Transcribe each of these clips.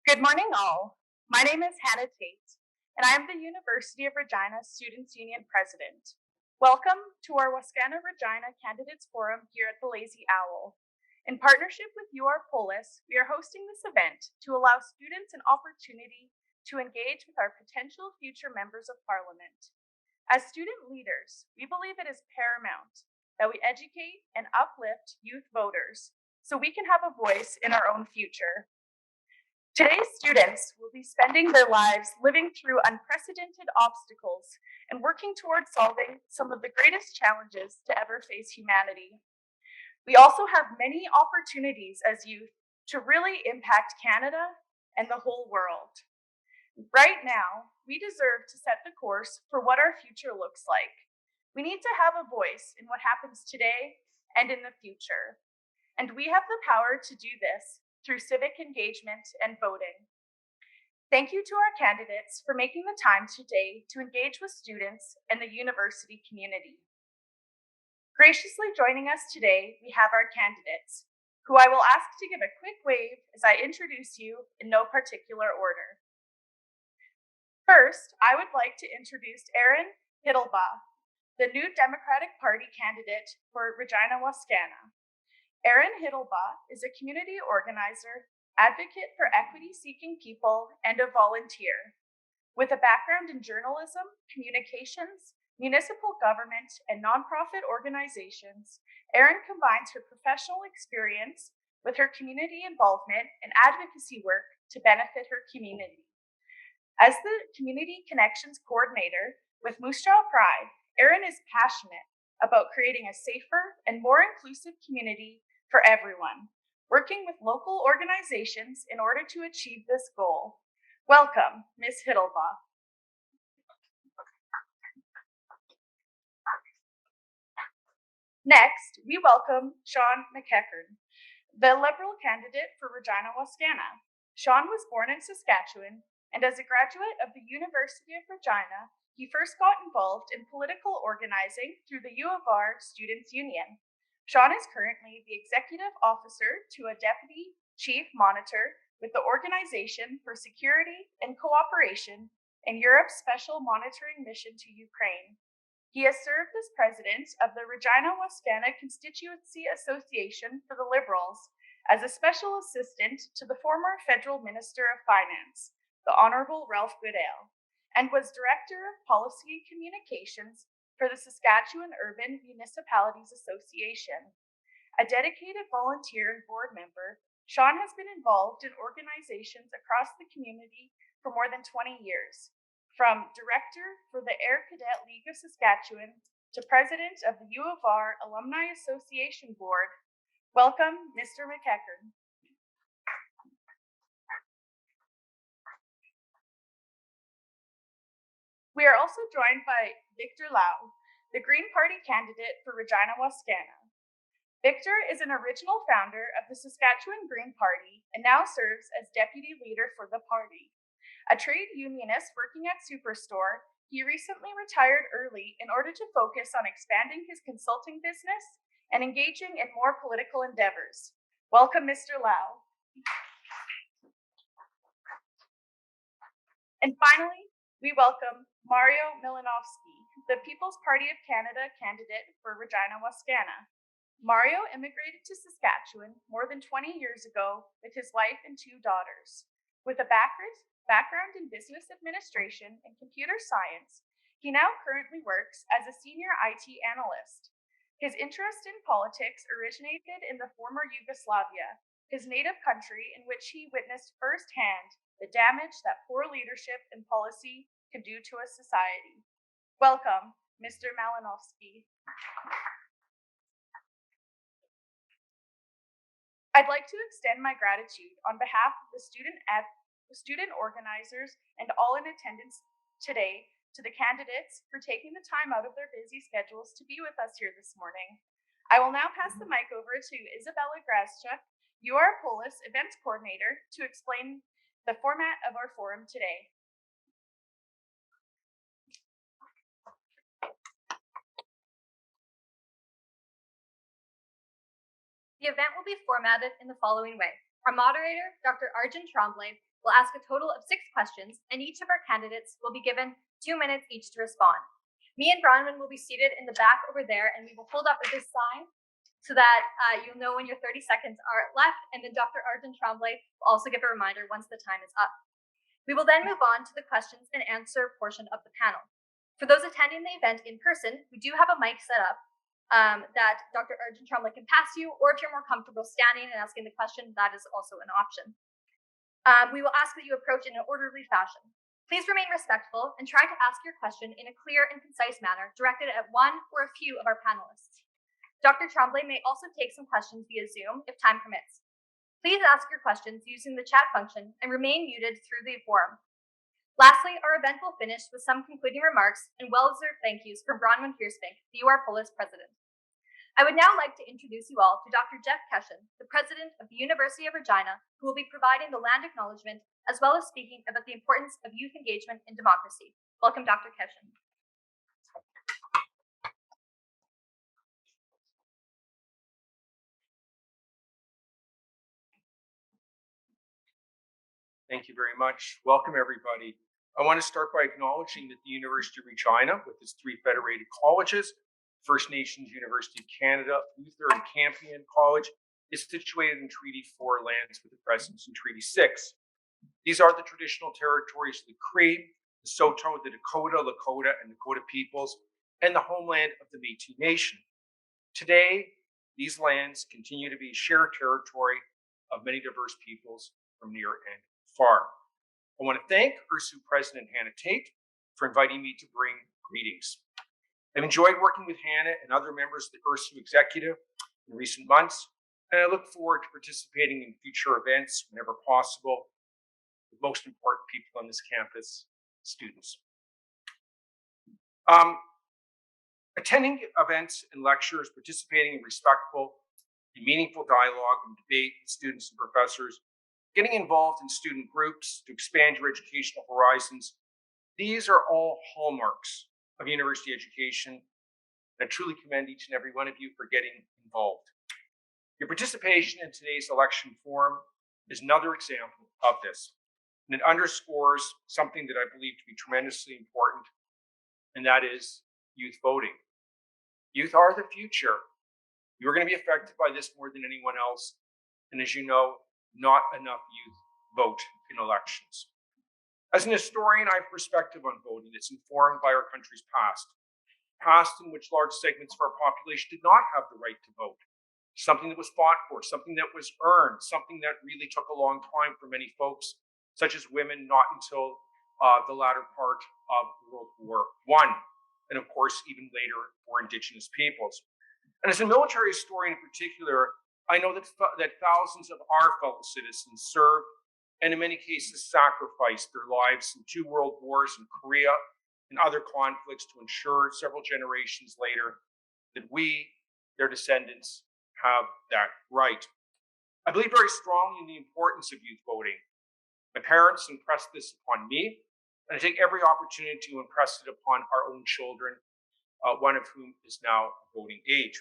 Good morning, all. My name is Hannah Tate, and I am the University of Regina Students' Union President. Welcome to our Wascana Regina Candidates Forum here at the Lazy Owl. In partnership with UR Polis, we are hosting this event to allow students an opportunity to engage with our potential future members of Parliament. As student leaders, we believe it is paramount that we educate and uplift youth voters so we can have a voice in our own future. Today's students will be spending their lives living through unprecedented obstacles and working towards solving some of the greatest challenges to ever face humanity. We also have many opportunities as youth to really impact Canada and the whole world. Right now, we deserve to set the course for what our future looks like. We need to have a voice in what happens today and in the future. And we have the power to do this through civic engagement and voting. Thank you to our candidates for making the time today to engage with students and the university community. Graciously joining us today, we have our candidates, who I will ask to give a quick wave as I introduce you in no particular order. First, I would like to introduce Hittlebot, the new Democratic Party candidate for Regina-Wascana. Hittlebot is a community organizer, advocate for equity-seeking people, and a volunteer. With a background in journalism, communications, municipal government, and nonprofit organizations, Erin combines her professional experience with her community involvement and advocacy work to benefit her community. As the Community Connections Coordinator with Moose Jaw Pride, Erin is passionate about creating a safer and more inclusive community for everyone, working with local organizations in order to achieve this goal. Welcome, Ms. Hittlebot. Next, we welcome Shawn Mcheckern, the Liberal candidate for Regina-Wascana. Shawn was born in Saskatchewan, and as a graduate of the University of Regina, he first got involved in political organizing through the U of R Students' Union. Shawn is currently the executive officer to a deputy chief monitor with the Organization for Security and Cooperation in Europe's Special Monitoring Mission to Ukraine. He has served as president of the Regina-Wascana Constituency Association for the Liberals as a special assistant to the former federal Minister of Finance, the Honorable Ralph Goodale, and was Director of Policy and Communications for the Saskatchewan Urban Municipalities Association. A dedicated volunteer and board member, Shawn has been involved in organizations across the community for more than 20 years, from director for the Air Cadet League of Saskatchewan to president of the U of R Alumni Association Board. Welcome, Mr. Mcheckern. We are also joined by Victor Lau, the Green Party candidate for Regina-Wascana. Victor is an original founder of the Saskatchewan Green Party and now serves as deputy leader for the party. A trade unionist working at Superstore, he recently retired early in order to focus on expanding his consulting business and engaging in more political endeavors. Welcome, Mr. Lau. And finally, we welcome Mario Milinovsky, the People's Party of Canada candidate for Regina-Wascana. Mario immigrated to Saskatchewan more than 20 years ago with his wife and two daughters. With a background in business administration and computer science, he now currently works as a senior IT analyst. His interest in politics originated in the former Yugoslavia, his native country in which he witnessed firsthand the damage that poor leadership and policy can do to a society. Welcome, Mr. Milinovsky. I'd like to extend my gratitude on behalf of the student organizers and all in attendance today to the candidates for taking the time out of their busy schedules to be with us here this morning. I will now pass the mic over to Isabella Grazchuk, UR Polis Events Coordinator, to explain the format of our forum today. The event will be formatted in the following way. Our moderator, Dr. Arjun Trombley, We'll ask a total of 6 questions, and each of our candidates will be given 2 minutes each to respond. Me and Bronwyn will be seated in the back over there, and we will hold up this sign so that you'll know when your 30 seconds are left, and then Dr. Arjun Trombley will also give a reminder once the time is up. We will then move on to the questions and answer portion of the panel. For those attending the event in person, we do have a mic set up that Dr. Arjun Trombley can pass you, or if you're more comfortable standing and asking the question, that is also an option. We will ask that you approach in an orderly fashion. Please remain respectful and try to ask your question in a clear and concise manner directed at one or a few of our panelists. Dr. Trombley may also take some questions via Zoom if time permits. Please ask your questions using the chat function and remain muted through the forum. Lastly, our event will finish with some concluding remarks and well-deserved thank yous from Bronwyn Fierspink, the UR Polis president. I would now like to introduce you all to Dr. Jeff Keshin, the president of the University of Regina, who will be providing the land acknowledgement as well as speaking about the importance of youth engagement in democracy. Welcome, Dr. Keshin. Thank you very much. Welcome, everybody. I want to start by acknowledging that the University of Regina, with its 3 federated colleges, First Nations University of Canada, Luther and Campion College, is situated in Treaty 4 lands with a presence in Treaty 6. These are the traditional territories of the Cree, the Saulteaux, the Dakota, Lakota, and Nakota peoples, and the homeland of the Métis Nation. Today, these lands continue to be shared territory of many diverse peoples from near and far. I want to thank URSU President Hannah Tate for inviting me to bring greetings. I've enjoyed working with Hannah and other members of the URSU executive in recent months, and I look forward to participating in future events whenever possible with most important people on this campus, students. Attending events and lectures, participating in respectful and meaningful dialogue and debate with students and professors, getting involved in student groups to expand your educational horizons, these are all hallmarks of university education. I truly commend each and every one of you for getting involved. Your participation in today's election forum is another example of this, and it underscores something that I believe to be tremendously important, and that is youth voting. Youth are the future. You're going to be affected by this more than anyone else, and as you know, not enough youth vote in elections. As an historian, I have perspective on voting that's informed by our country's past in which large segments of our population did not have the right to vote, something that was fought for, something that was earned, something that really took a long time for many folks, such as women, not until the latter part of World War I, and of course, even later for Indigenous peoples. And as a military historian in particular, I know that thousands of our fellow citizens served and in many cases sacrificed their lives in 2 world wars in Korea and other conflicts to ensure several generations later that we, their descendants, have that right. I believe very strongly in the importance of youth voting. My parents impressed this upon me, and I take every opportunity to impress it upon our own children, one of whom is now voting age.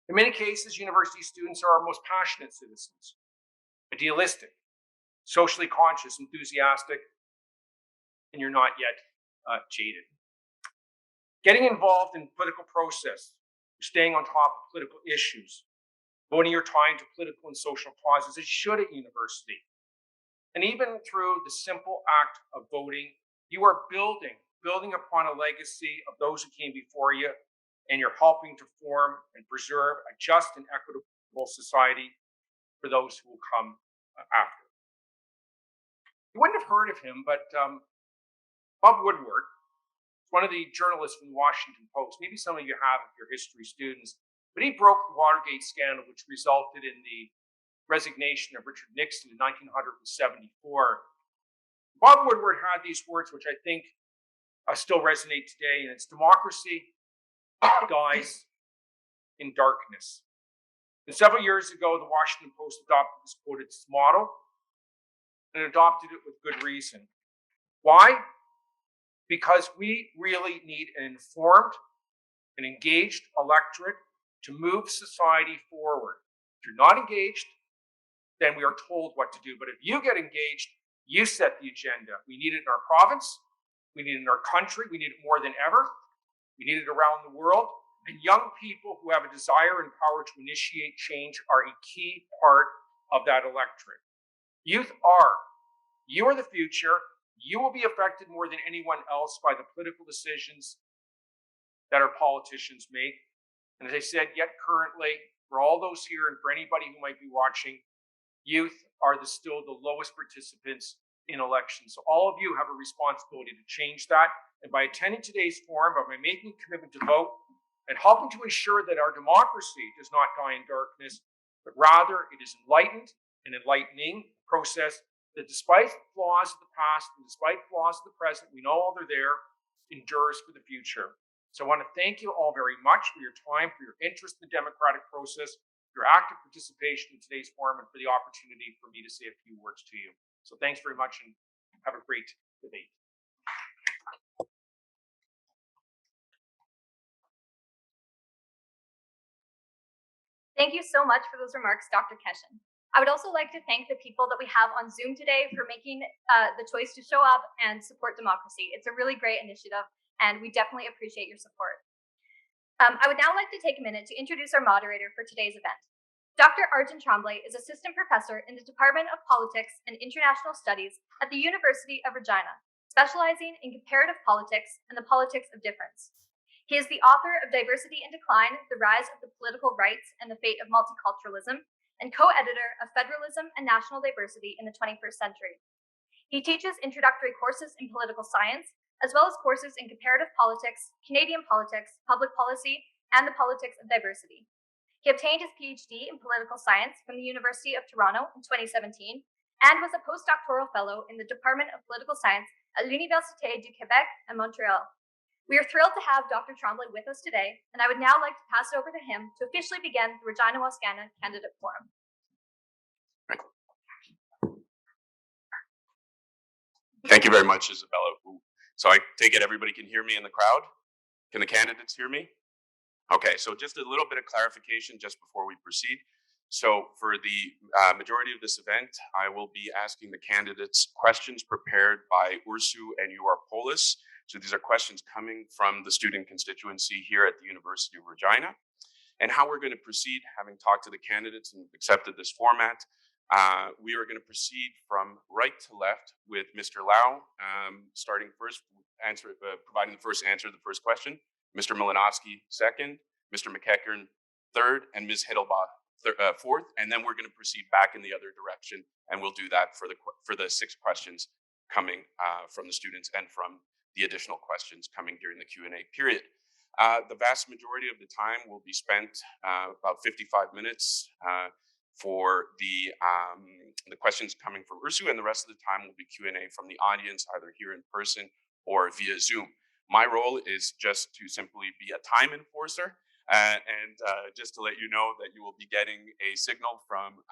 In many cases, university students are our most passionate citizens, idealistic, socially conscious, enthusiastic, and you're not yet jaded. Getting involved in political process, staying on top of political issues, devoting your time to political and social causes, as you should at university. And even through the simple act of voting, you are building upon a legacy of those who came before you, and you're helping to form and preserve a just and equitable society for those who will come after. You wouldn't have heard of him, but Bob Woodward, one of the journalists from the Washington Post, maybe some of you have if you're history students, but he broke the Watergate scandal, which resulted in the resignation of Richard Nixon in 1974. Bob Woodward had these words, which I think still resonate today, and it's democracy dies in darkness. And several years ago, the Washington Post adopted this quote as its model, and adopted it with good reason. Why? Because we really need an informed and engaged electorate to move society forward. If you're not engaged, then we are told what to do. But if you get engaged, you set the agenda. We need it in our province. We need it in our country. We need it more than ever. We need it around the world. And young people who have a desire and power to initiate change are a key part of that electorate. You are the future. You will be affected more than anyone else by the political decisions that our politicians make. And as I said, yet currently, for all those here and for anybody who might be watching, youth are still the lowest participants in elections. So all of you have a responsibility to change that. And by attending today's forum, by making a commitment to vote and helping to ensure that our democracy does not die in darkness, but rather it is enlightened and enlightening process that despite flaws of the past and despite flaws of the present, we know all they're there, endures for the future. So I want to thank you all very much for your time, for your interest in the democratic process, your active participation in today's forum, and for the opportunity for me to say a few words to you. So thanks very much and have a great debate. Thank you so much for those remarks, Dr. Keshin. I would also like to thank the people that we have on Zoom today for making the choice to show up and support democracy. It's a really great initiative, and we definitely appreciate your support. I would now like to take a minute to introduce our moderator for today's event. Dr. Arjun Trombley is Assistant Professor in the Department of Politics and International Studies at the University of Regina, specializing in comparative politics and the politics of difference. He is the author of Diversity in Decline, The Rise of the Political Rights and the Fate of Multiculturalism, and co-editor of Federalism and National Diversity in the 21st Century. He teaches introductory courses in political science, as well as courses in comparative politics, Canadian politics, public policy, and the politics of diversity. He obtained his PhD in political science from the University of Toronto in 2017 and was a postdoctoral fellow in the Department of Political Science at l'Université du Québec in Montreal. We are thrilled to have Dr. Trombley with us today, and I would now like to pass it over to him to officially begin the Regina-Wascana Candidate Forum. Thank you very much, Isabella. So I take it everybody can hear me in the crowd? Can the candidates hear me? Okay, so just a little bit of clarification just before we proceed. So for the majority of this event, I will be asking the candidates questions prepared by Ursu and Polis. So these are questions coming from the student constituency here at the University of Regina. And how we're going to proceed, having talked to the candidates and accepted this format, we are going to proceed from right to left with Mr. Lau, starting first, providing the first answer to the first question, Mr. Milinovsky second, Mr. Mcheckern third, and Ms. Hittlebot fourth. And then we're going to proceed back in the other direction, and we'll do that for the 6 questions coming from the students and from the additional questions coming during the Q&A period. The vast majority of the time will be spent, about 55 minutes, for the questions coming from Ursu, and the rest of the time will be Q&A from the audience, either here in person or via Zoom. My role is just to simply be a time enforcer, and just to let you know that you will be getting a signal from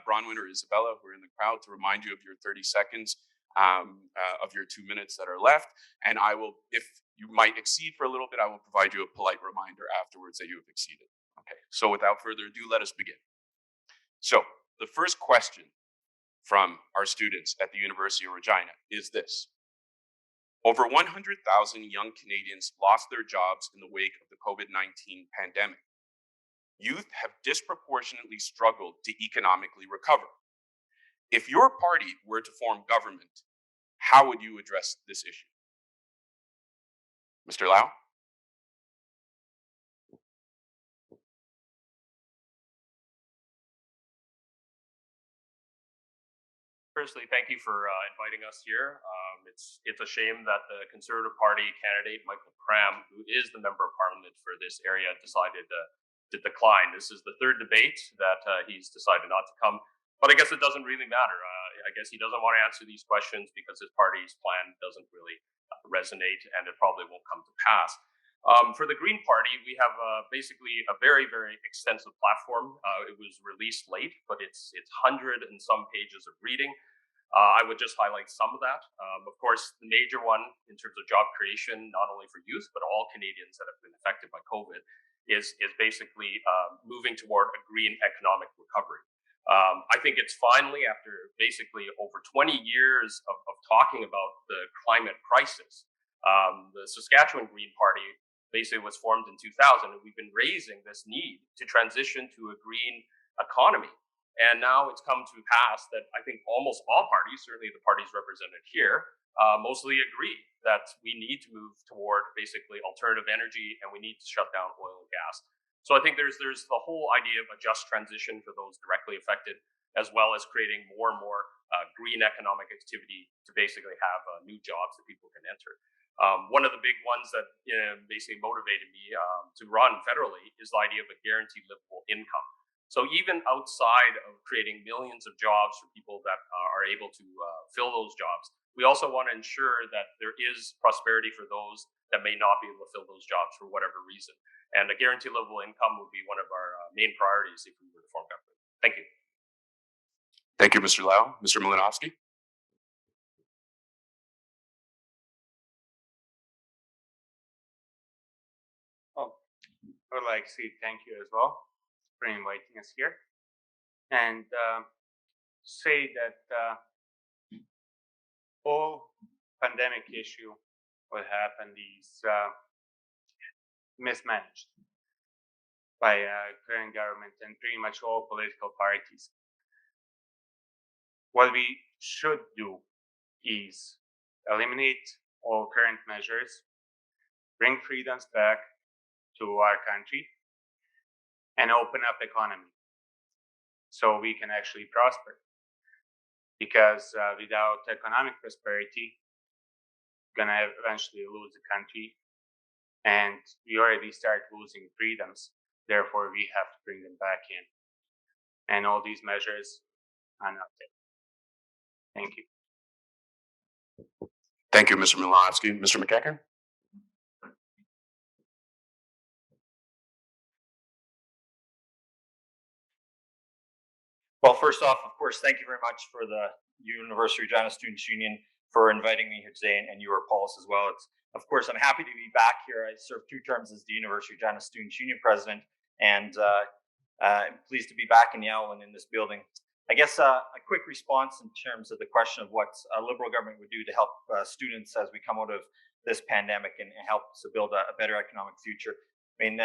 Bronwyn or Isabella, who are in the crowd, to remind you of your 30 seconds of your 2 minutes that are left. And I will, if you might exceed for a little bit, I will provide you a polite reminder afterwards that you have exceeded. Okay, so without further ado, let us begin. So the first question from our students at the University of Regina is this. Over 100,000 young Canadians lost their jobs in the wake of the COVID-19 pandemic. Youth have disproportionately struggled to economically recover. If your party were to form government, how would you address this issue? Mr. Lau? Firstly, thank you for inviting us here. It's a shame that the Conservative Party candidate, Michael Cram, who is the Member of Parliament for this area, decided to decline. This is the 3rd debate that he's decided not to come. But I guess it doesn't really matter. I guess he doesn't want to answer these questions because his party's plan doesn't really resonate, and it probably won't come to pass. For the Green Party, we have basically a very, very extensive platform. It was released late, but it's 100 and some pages of reading. I would just highlight some of that. Of course, the major one in terms of job creation, not only for youth, but all Canadians that have been affected by COVID, is basically moving toward a green economic recovery. I think it's finally, after basically over 20 years of talking about the climate crisis, the Saskatchewan Green Party basically was formed in 2000, and we've been raising this need to transition to a green economy. And now it's come to pass that I think almost all parties, certainly the parties represented here, mostly agree that we need to move toward basically alternative energy, and we need to shut down oil and gas. So I think there's the whole idea of a just transition for those directly affected, as well as creating more and more green economic activity to basically have new jobs that people can enter. One of the big ones that basically motivated me to run federally is the idea of a guaranteed livable income. So even outside of creating millions of jobs for people that are able to fill those jobs, we also want to ensure that there is prosperity for those that may not be able to fill those jobs for whatever reason. And a guaranteed livable income would be one of our main priorities if we were to form government. Thank you. Thank you, Mr. Lau. Mr. Milinovsky? Oh, I would like to say thank you as well for inviting us here, and say that all pandemic issue what happened is mismanaged by current government and pretty much all political parties. What we should do is eliminate all current measures, bring freedoms back to our country, and open up economy so we can actually prosper. Because without economic prosperity, we're gonna eventually lose the country, and we already start losing freedoms. Therefore, we have to bring them back in, and all these measures are not there. Thank you. Thank you, Mr. Milinovsky. Mr. Mcheckern? Well, first off, of course, thank you very much for the University of Regina Students Union for inviting me here today, and you, Paulus, as well. Of course, I'm happy to be back here. I served 2 terms as the University of Regina Students Union president, and I'm pleased to be back in the owl and in this building. I guess a quick response in terms of the question of what a Liberal government would do to help students as we come out of this pandemic and help us to build a better economic future. I mean,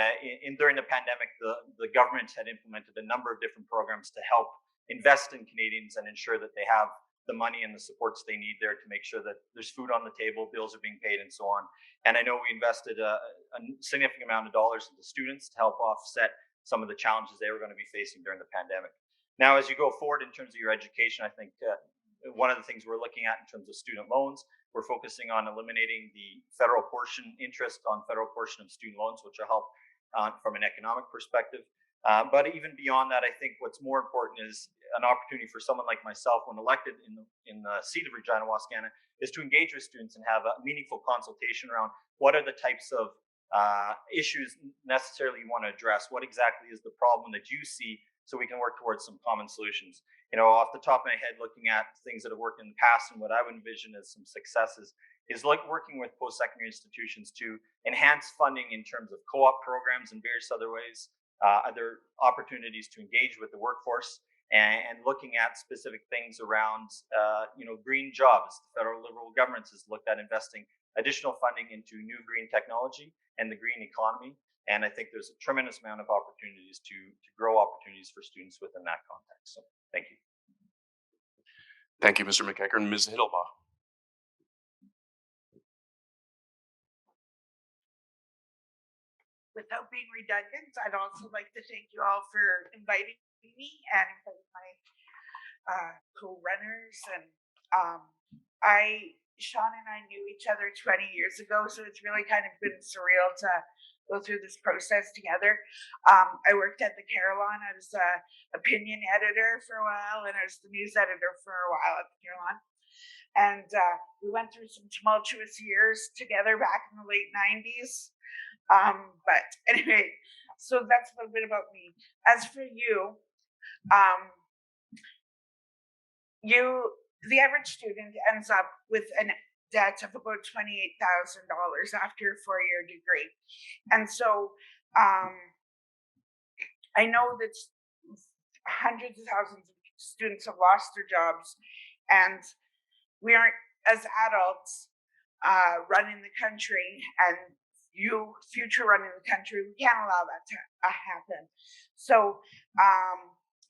during the pandemic, the government had implemented a number of different programs to help invest in Canadians and ensure that they have the money and the supports they need there to make sure that there's food on the table, bills are being paid, and so on. And I know we invested a significant amount of dollars into students to help offset some of the challenges they were going to be facing during the pandemic. Now, as you go forward in terms of your education, I think one of the things we're looking at in terms of student loans, we're focusing on eliminating the federal portion interest on federal portion of student loans, which will help from an economic perspective. But even beyond that, I think what's more important is an opportunity for someone like myself, when elected in the seat of Regina-Wascana, is to engage with students and have a meaningful consultation around what are the types of issues necessarily you want to address. What exactly is the problem that you see, so we can work towards some common solutions. You know, off the top of my head, looking at things that have worked in the past and what I would envision as some successes is like working with post-secondary institutions to enhance funding in terms of co-op programs and various other ways. Other opportunities to engage with the workforce, and looking at specific things around, green jobs. The federal Liberal government has looked at investing additional funding into new green technology and the green economy. And I think there's a tremendous amount of opportunities to grow opportunities for students within that context. So thank you. Thank you, Mr. Mcheckern. Ms. Hittlebot. Without being redundant, I'd also like to thank you all for inviting me and my co-runners. And Shawn and I knew each other 20 years ago, so it's really kind of been surreal to go through this process together. I worked at the Carillon. I was the opinion editor for a while, and I was the news editor for a while at the Carillon. And we went through some tumultuous years together back in the late 90s. But anyway, so that's a little bit about me. As for you, the average student ends up with a debt of about $28,000 after a 4-year degree. And so I know that hundreds of thousands of students have lost their jobs, and we aren't, as adults, running the country, and future running the country, we can't allow that to happen. So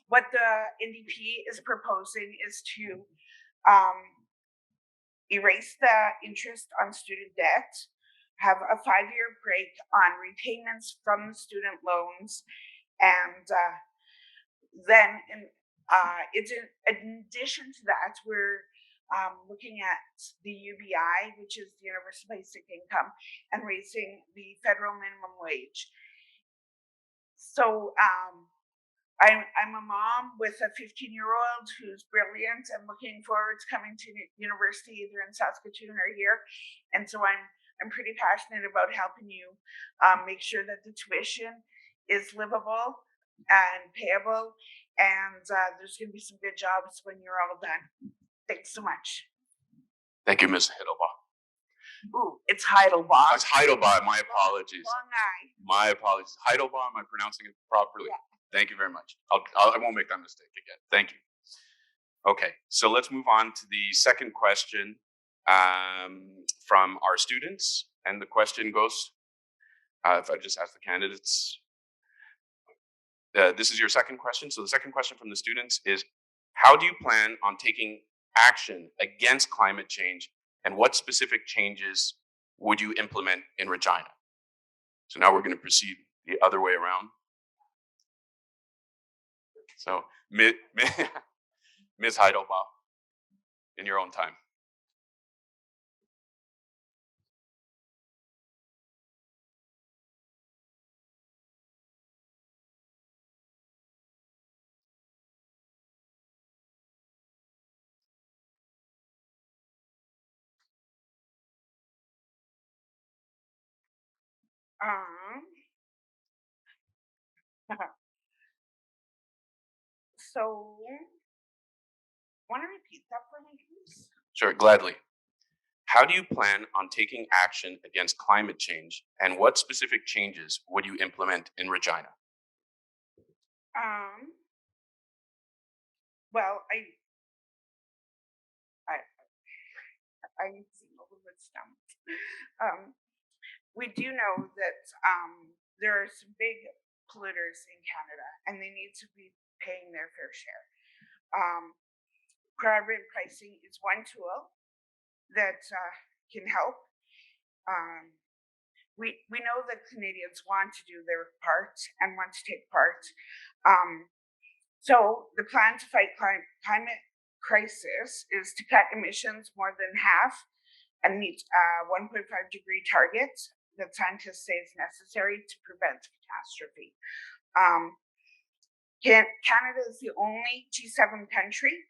what the NDP is proposing is to erase the interest on student debt, have a 5-year break on repayments from the student loans, and then in addition to that, we're looking at the UBI, which is the Universal Basic Income, and raising the federal minimum wage. So I'm a mom with a 15-year-old who's brilliant and looking forward to coming to university either in Saskatchewan or here. And so I'm pretty passionate about helping you make sure that the tuition is livable and payable, and there's going to be some good jobs when you're all done. Thanks so much. Thank you, Ms. Hittlebot. Ooh, it's Heidelbach. It's Heidelbot. My apologies. Long eye. My apologies. Heidelbot. Am I pronouncing it properly? Yeah. Thank you very much. I won't make that mistake again. Thank you. Okay, so let's move on to the second question from our students. And the question goes, if I just ask the candidates, this is your second question. So the second question from the students is, how do you plan on taking action against climate change, and what specific changes would you implement in Regina? So now we're going to proceed the other way around. So, Ms. Heidelbach, in your own time. So, want to repeat that for me, please? Sure, gladly. How do you plan on taking action against climate change, and what specific changes would you implement in Regina? Well, I'm a little bit stumped. We do know that there are some big polluters in Canada, and they need to be paying their fair share. Carbon pricing is one tool that can help. We know that Canadians want to do their part and want to take part. So the plan to fight climate crisis is to cut emissions more than half and meet a 1.5 degree target that scientists say is necessary to prevent catastrophe. Canada is the only G7 country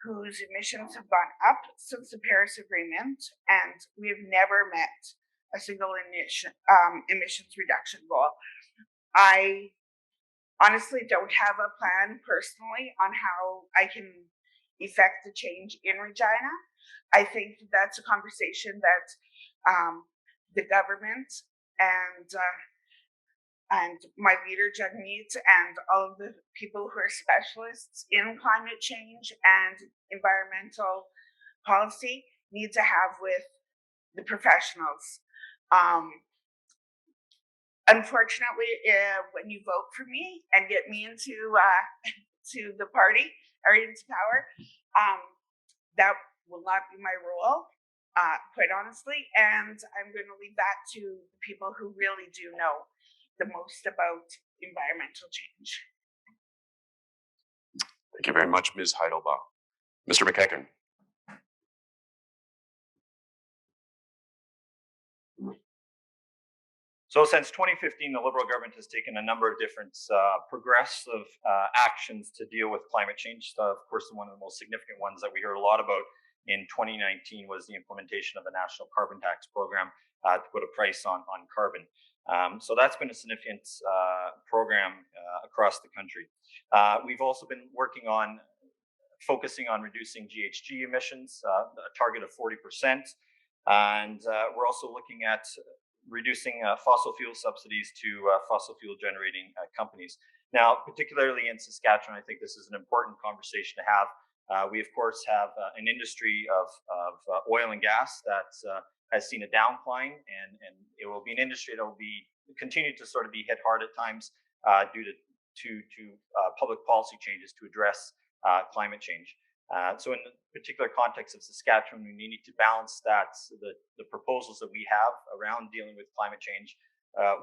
whose emissions have gone up since the Paris Agreement, and we have never met a single emissions reduction goal. I honestly don't have a plan personally on how I can effect the change in Regina. I think that's a conversation that the government and my leader, Jagmeet, and all of the people who are specialists in climate change and environmental policy need to have with the professionals. Unfortunately, when you vote for me and get me into to the party or into power, that will not be my role, quite honestly. And I'm going to leave that to the people who really do know the most about environmental change. Thank you very much, Ms. Heidelbach. Mr. Mcheckern. So since 2015, the Liberal government has taken a number of different progressive actions to deal with climate change. Of course, one of the most significant ones that we heard a lot about in 2019 was the implementation of the National Carbon Tax Program to put a price on carbon. So that's been a significant program across the country. We've also been working on focusing on reducing GHG emissions, a target of 40%. And we're also looking at reducing fossil fuel subsidies to fossil fuel generating companies. Now, particularly in Saskatchewan, I think this is an important conversation to have. We, of course, have an industry of oil and gas that has seen a downcline, and it will be an industry that will be continue to sort of be hit hard at times due to public policy changes to address climate change. So in the particular context of Saskatchewan, we need to balance the proposals that we have around dealing with climate change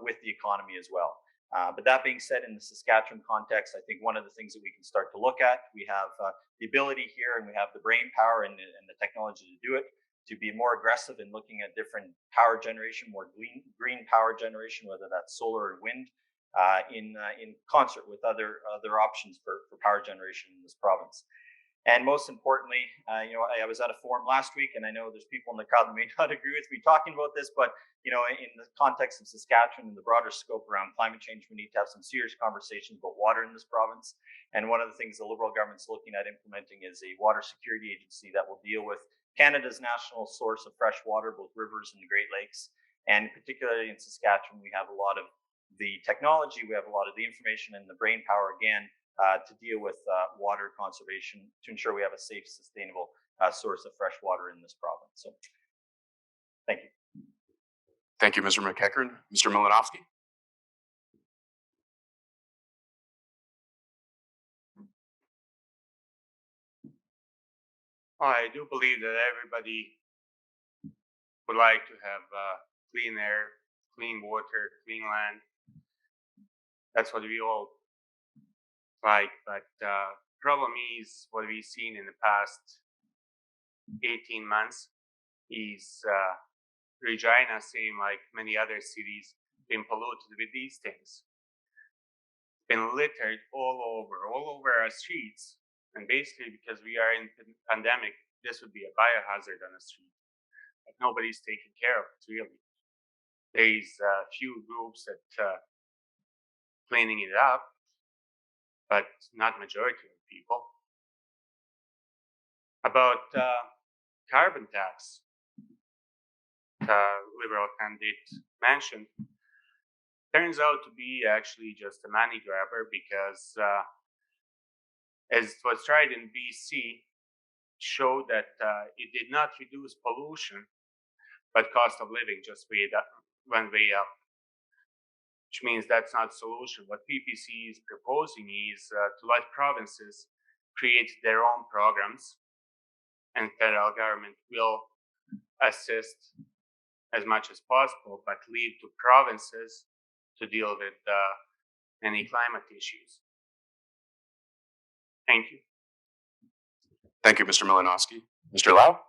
with the economy as well. But that being said, in the Saskatchewan context, I think one of the things that we can start to look at, we have the ability here and we have the brain power and the technology to do it, to be more aggressive in looking at different power generation, more green power generation, whether that's solar or wind, in concert with other options for power generation in this province. And most importantly, I was at a forum last week, and I know there's people in the crowd that may not agree with me talking about this, but in the context of Saskatchewan and the broader scope around climate change, we need to have some serious conversations about water in this province. And one of the things the Liberal government's looking at implementing is a water security agency that will deal with Canada's national source of fresh water, both rivers and the Great Lakes. And particularly in Saskatchewan, we have a lot of the technology, we have a lot of the information and the brain power, again, to deal with water conservation to ensure we have a safe, sustainable source of fresh water in this province. So, thank you. Thank you, Mr. Mcheckern. Mr. Milinovsky? I do believe that everybody would like to have clean air, clean water, clean land. That's what we all like, but problem is what we've seen in the past 18 months is Regina, same like many other cities, been polluted with these things. Been littered all over our streets. And basically, because we are in pandemic, this would be a biohazard on the street. But nobody's taking care of it, really. There's a few groups that cleaning it up, but not majority of people. About carbon tax, Liberal candidate mentioned, turns out to be actually just a money grabber because as it was tried in BC, showed that it did not reduce pollution, but cost of living just went way up, which means that's not a solution. What PPC is proposing is to let provinces create their own programs, and federal government will assist as much as possible, but leave to provinces to deal with any climate issues. Thank you. Thank you, Mr. Milinovsky. Mr. Lau?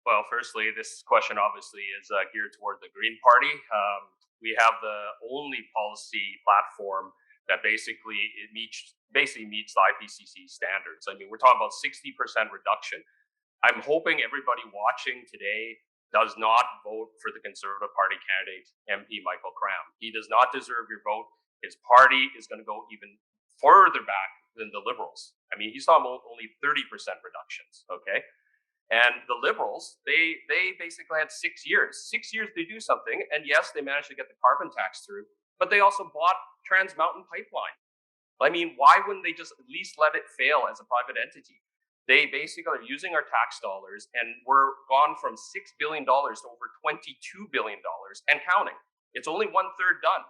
Well, firstly, this question obviously is geared toward the Green Party. We have the only policy platform that basically meets the IPCC standards. I mean, we're talking about 60% reduction. I'm hoping everybody watching today does not vote for the Conservative Party candidate, MP Michael Cram. He does not deserve your vote. His party is going to go even further back than the Liberals. I mean, he's talking about only 30% reductions, okay? And the Liberals, they basically had 6 years. 6 years to do something, and yes, they managed to get the carbon tax through, but they also bought Trans Mountain Pipeline. I mean, why wouldn't they just at least let it fail as a private entity? They basically are using our tax dollars, and we're gone from $6 billion to over $22 billion and counting. It's only 1/3 done.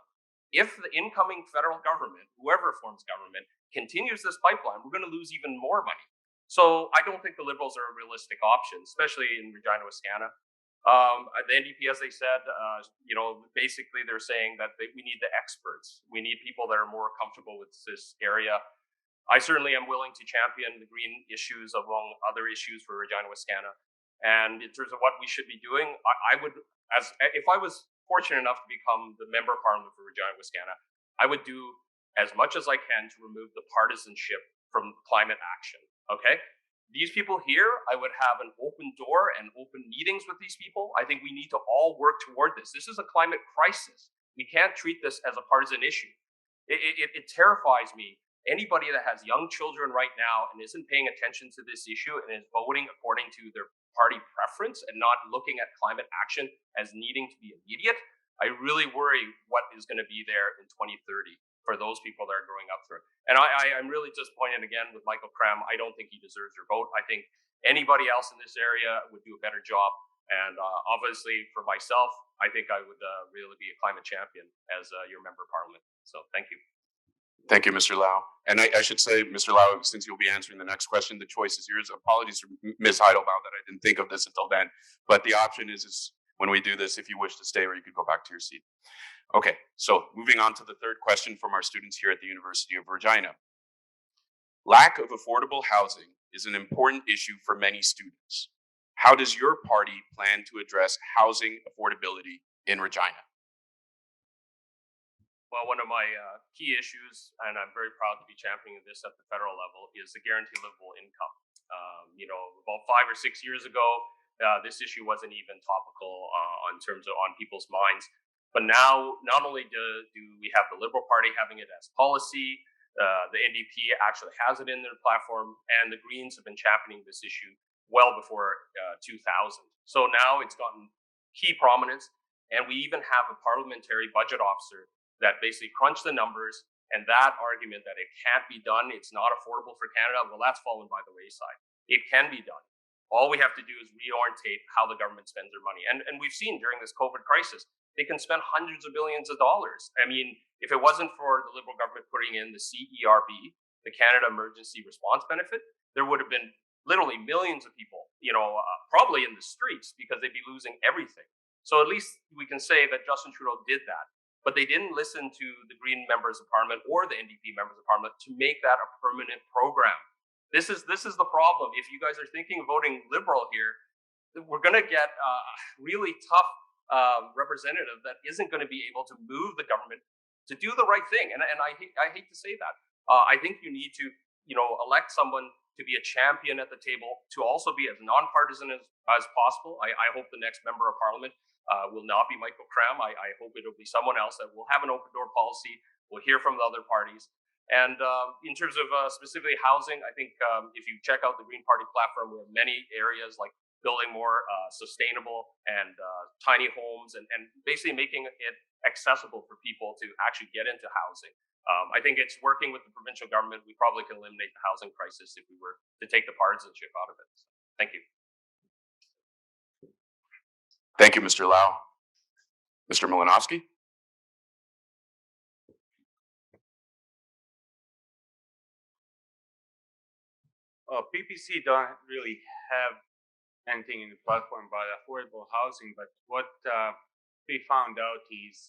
If the incoming federal government, whoever forms government, continues this pipeline, we're going to lose even more money. So I don't think the Liberals are a realistic option, especially in Regina-Wascana. The NDP, as they said, basically they're saying that we need the experts. We need people that are more comfortable with this area. I certainly am willing to champion the green issues among other issues for Regina-Wascana. And in terms of what we should be doing, I would, if I was fortunate enough to become the member of parliament for Regina-Wascana, I would do as much as I can to remove the partisanship from climate action. Okay? These people here, I would have an open door and open meetings with these people. I think we need to all work toward this. This is a climate crisis. We can't treat this as a partisan issue. It terrifies me anybody that has young children right now and isn't paying attention to this issue and is voting according to their party preference and not looking at climate action as needing to be immediate, I really worry what is going to be there in 2030 for those people that are growing up through. And I'm really disappointed again with Michael Cram. I don't think he deserves your vote. I think anybody else in this area would do a better job. And obviously for myself, I think I would really be a climate champion as your member of parliament. So thank you. Thank you, Mr. Lau. And I should say, Mr. Lau, since you'll be answering the next question, the choice is yours. Apologies for Ms. Heidelbaum that I didn't think of this until then. But the option is when we do this, if you wish to stay, or you could go back to your seat. Okay, so moving on to the third question from our students here at the University of Regina. Lack of affordable housing is an important issue for many students. How does your party plan to address housing affordability in Regina? Well, one of my key issues, and I'm very proud to be championing this at the federal level, is the guaranteed livable income. About 5 or 6 years ago, this issue wasn't even topical on people's minds. But now, not only do we have the Liberal Party having it as policy, the NDP actually has it in their platform, and the Greens have been championing this issue well before 2000. So now it's gotten key prominence, and we even have a parliamentary budget officer that basically crunched the numbers, and that argument that it can't be done, it's not affordable for Canada, well, that's fallen by the wayside. It can be done. All we have to do is reorientate how the government spends their money. And we've seen during this COVID crisis, they can spend hundreds of billions of dollars. I mean, if it wasn't for the Liberal government putting in the CERB, the Canada Emergency Response Benefit, there would have been literally millions of people, probably in the streets because they'd be losing everything. So at least we can say that Justin Trudeau did that. But they didn't listen to the Green members of Parliament or the NDP members of Parliament to make that a permanent program. This is the problem. If you guys are thinking of voting Liberal here, we're going to get a really tough representative that isn't going to be able to move the government to do the right thing. And I hate to say that. I think you need to elect someone to be a champion at the table, to also be as nonpartisan as possible. I hope the next member of Parliament will not be Michael Cram. I hope it'll be someone else that will have an open door policy. We'll hear from the other parties. And in terms of specifically housing, I think if you check out the Green Party platform, we have many areas like building more sustainable and tiny homes and basically making it accessible for people to actually get into housing. I think it's working with the provincial government. We probably can eliminate the housing crisis if we were to take the partisanship out of it. So, thank you. Thank you, Mr. Lau. Mr. Milinovsky? PPC don't really have anything in the platform about affordable housing, but what we found out is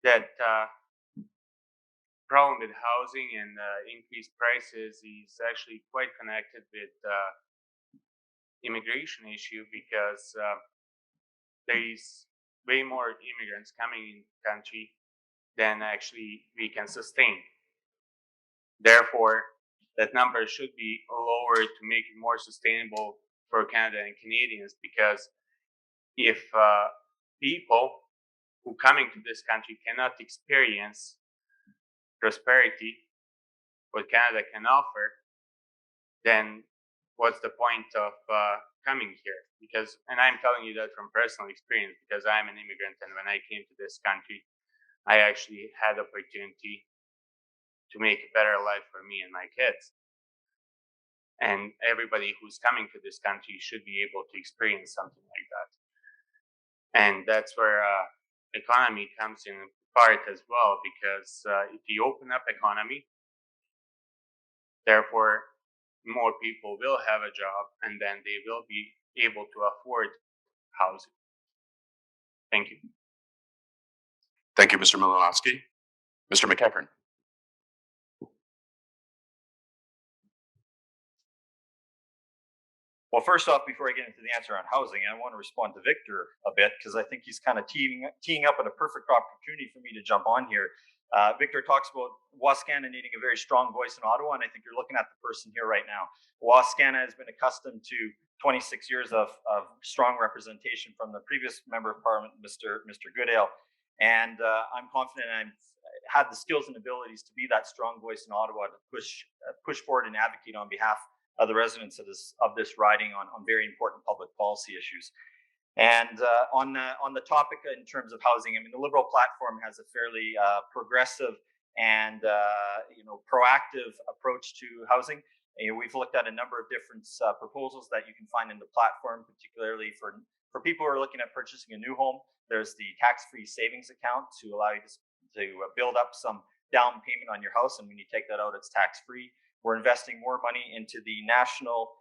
that problem with housing and increased prices is actually quite connected with immigration issue, because there is way more immigrants coming in the country than actually we can sustain. Therefore, that number should be lower to make it more sustainable for Canada and Canadians, because if people who coming to this country cannot experience prosperity, what Canada can offer, then what's the point of coming here? Because, and I'm telling you that from personal experience, because I'm an immigrant, and when I came to this country, I actually had opportunity to make a better life for me and my kids. And everybody who's coming to this country should be able to experience something like that. And that's where economy comes in part as well, because if you open up economy, therefore more people will have a job, and then they will be able to afford housing. Thank you. Thank you, Mr. Milinovsky. Mr. Mcheckern. Well, first off, before I get into the answer on housing, I want to respond to Victor a bit, because I think he's kind of teeing up at a perfect opportunity for me to jump on here. Victor talks about Wascana needing a very strong voice in Ottawa, and I think you're looking at the person here right now. Wascana has been accustomed to 26 years of strong representation from the previous member of Parliament, Mr. Goodale. And I'm confident I've had the skills and abilities to be that strong voice in Ottawa to push forward and advocate on behalf of the residents of this riding on very important public policy issues. And on the topic in terms of housing, I mean, the Liberal platform has a fairly progressive and proactive approach to housing. We've looked at a number of different proposals that you can find in the platform, particularly for people who are looking at purchasing a new home. There's the tax-free savings account to allow you to build up some down payment on your house, and when you take that out, it's tax-free. We're investing more money into the National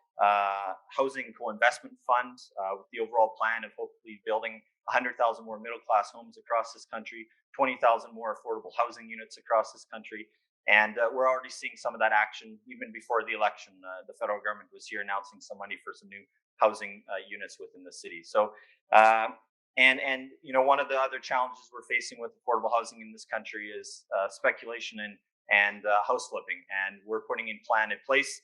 Housing Co-Investment Fund with the overall plan of hopefully building 100,000 more middle-class homes across this country, 20,000 more affordable housing units across this country. And we're already seeing some of that action even before the election. The federal government was here announcing some money for some new housing units within the city. So, and one of the other challenges we're facing with affordable housing in this country is speculation and house flipping. And we're putting in plan in place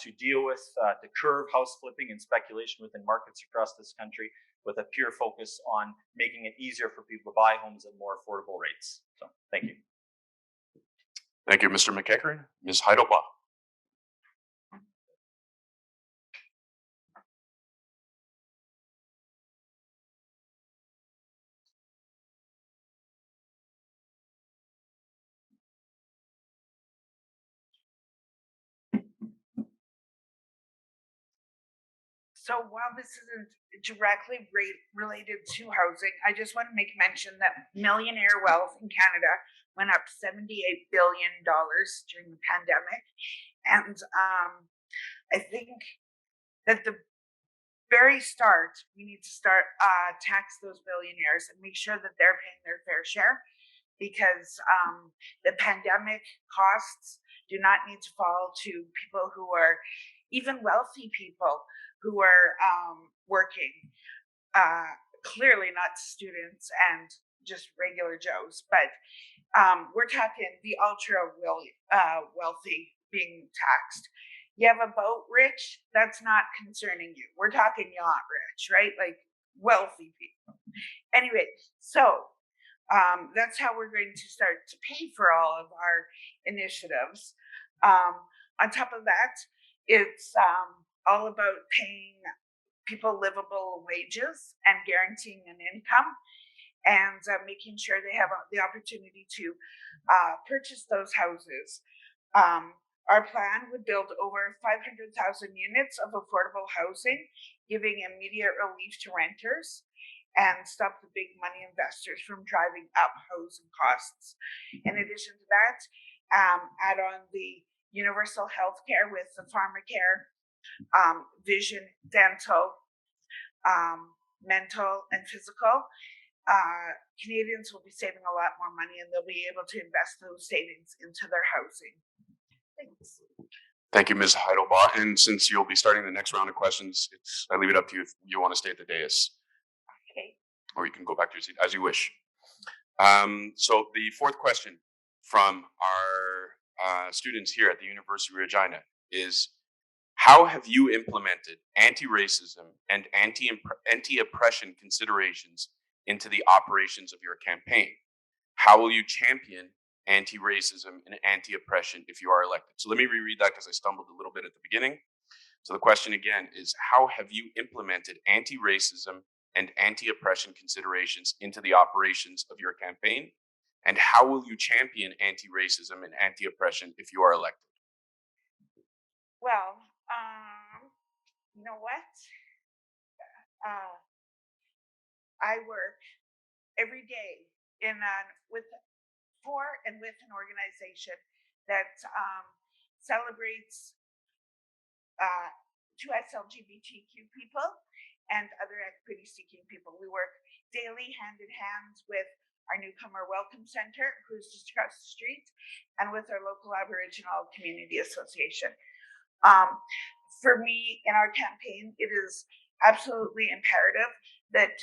to deal with, to curb house flipping and speculation within markets across this country, with a pure focus on making it easier for people to buy homes at more affordable rates. So, thank you. Thank you, Mr. Mcheckern. Ms. Hittlebot. So while this isn't directly related to housing, I just want to make mention that millionaire wealth in Canada went up $78 billion during the pandemic. And I think that the very start, we need to start tax those billionaires and make sure that they're paying their fair share, because the pandemic costs do not need to fall to people who are, even wealthy people who are working, clearly not students and just regular Joes, but we're talking the ultra wealthy being taxed. You have a boat rich, that's not concerning you. We're talking yacht rich, right? Like wealthy people. Anyway, so that's how we're going to start to pay for all of our initiatives. On top of that, it's all about paying people livable wages and guaranteeing an income, and making sure they have the opportunity to purchase those houses. Our plan would build over 500,000 units of affordable housing, giving immediate relief to renters and stop the big money investors from driving up housing costs. In addition to that, add on the universal health care with the pharmacare, vision, dental, mental, and physical. Canadians will be saving a lot more money, and they'll be able to invest those savings into their housing. Thanks. Thank you, Ms. Hittlebot. And since you'll be starting the next round of questions, I leave it up to you if you want to stay at the dais. Okay. Or you can go back to your seat as you wish. So the fourth question from our students here at the University of Regina is, how have you implemented anti-racism and anti-oppression considerations into the operations of your campaign? How will you champion anti-racism and anti-oppression if you are elected? So let me reread that because I stumbled a little bit at the beginning. So the question again is, how have you implemented anti-racism and anti-oppression considerations into the operations of your campaign? And how will you champion anti-racism and anti-oppression if you are elected? Well, you know what? I work every day with an organization that celebrates two LGBTQ people and other equity-seeking people. We work daily hand in hand with our Newcomer Welcome Center, who's just across the street, and with our local Aboriginal Community Association. For me, in our campaign, it is absolutely imperative that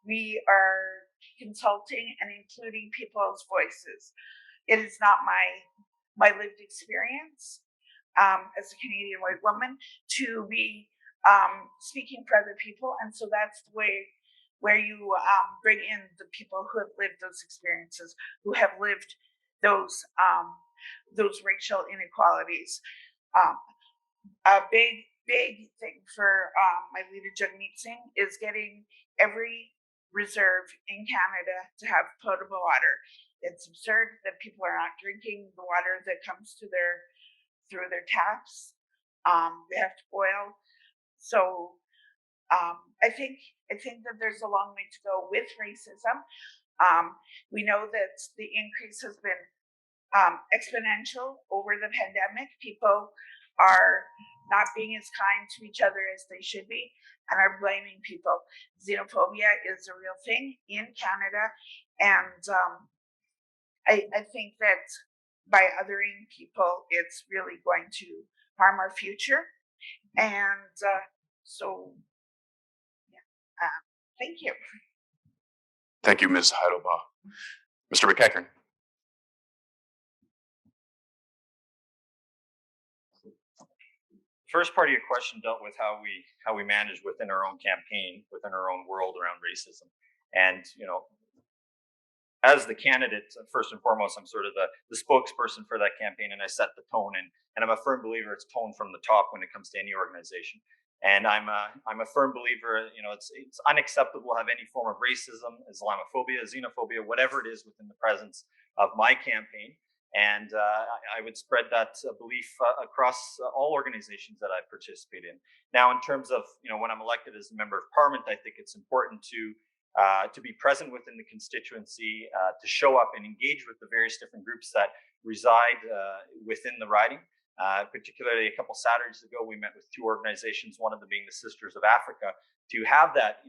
we are consulting and including people's voices. It is not my lived experience as a Canadian white woman to be speaking for other people, and so that's the way where you bring in the people who have lived those experiences, who have lived those racial inequalities. A big thing for my leader Jagmeet Singh is getting every reserve in Canada to have potable water. It's absurd that people are not drinking the water that comes to through their taps. They have to boil. So I think that there's a long way to go with racism. We know that the increase has been exponential over the pandemic. People are not being as kind to each other as they should be and are blaming people. Xenophobia is a real thing in Canada, and I think that by othering people, it's really going to harm our future. And so, yeah, thank you. Thank you, Ms. Hittlebot. Mr. Mcheckern. First part of your question dealt with how we manage within our own campaign, within our own world around racism. And as the candidate, first and foremost, I'm sort of the spokesperson for that campaign, and I set the tone. And I'm a firm believer it's tone from the top when it comes to any organization. And I'm a firm believer, it's unacceptable to have any form of racism, Islamophobia, xenophobia, whatever it is within the presence of my campaign. And I would spread that belief across all organizations that I participate in. Now, in terms of when I'm elected as a member of parliament, I think it's important to be present within the constituency, to show up and engage with the various different groups that reside within the riding. Particularly a couple Saturdays ago, we met with two organizations, one of them being the Sisters of Africa, to have that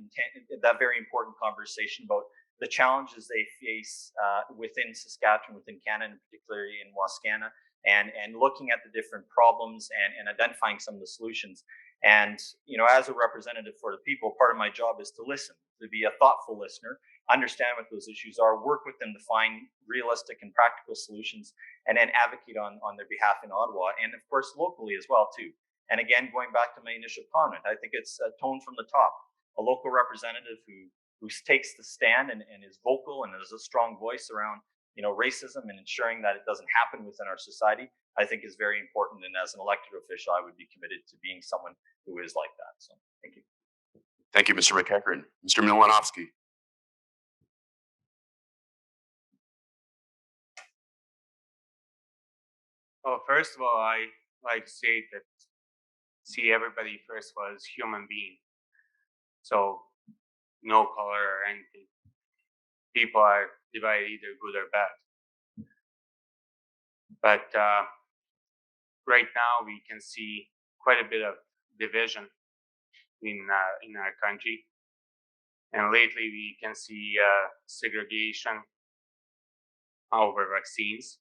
very important conversation about the challenges they face within Saskatchewan, within Canada, and particularly in Wascana, and looking at the different problems and identifying some of the solutions. And as a representative for the people, part of my job is to listen, to be a thoughtful listener, understand what those issues are, work with them to find realistic and practical solutions, and then advocate on their behalf in Ottawa, and of course locally as well too. And again, going back to my initial comment, I think it's a tone from the top, a local representative who takes the stand and is vocal and is a strong voice around racism and ensuring that it doesn't happen within our society, I think is very important. And as an elected official, I would be committed to being someone who is like that. So thank you. Thank you, Mr. Mcheckern. Mr. Milinovsky. Well, first of all, I like to say that see everybody first of all as human being. So no color or anything. People are divided either good or bad. But right now we can see quite a bit of division in our country. And lately we can see segregation over vaccines.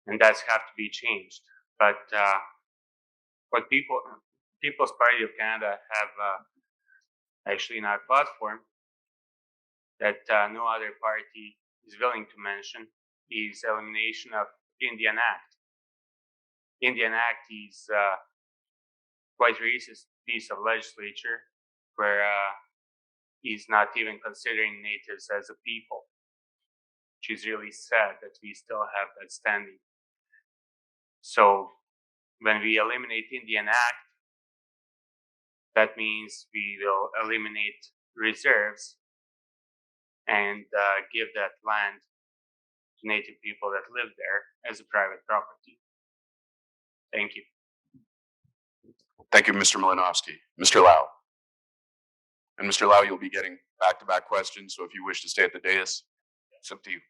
And that's have to be changed. But what People's Party of Canada have actually in our platform that no other party is willing to mention is elimination of Indian Act. Indian Act is quite racist piece of legislature where he's not even considering natives as a people, which is really sad that we still have that standing. So when we eliminate Indian Act, that means we will eliminate reserves and give that land to native people that live there as a private property. Thank you. Thank you, Mr. Milinovsky. Mr. Lau. And Mr. Lau, you'll be getting back-to-back questions, so if you wish to stay at the dais, it's up to you.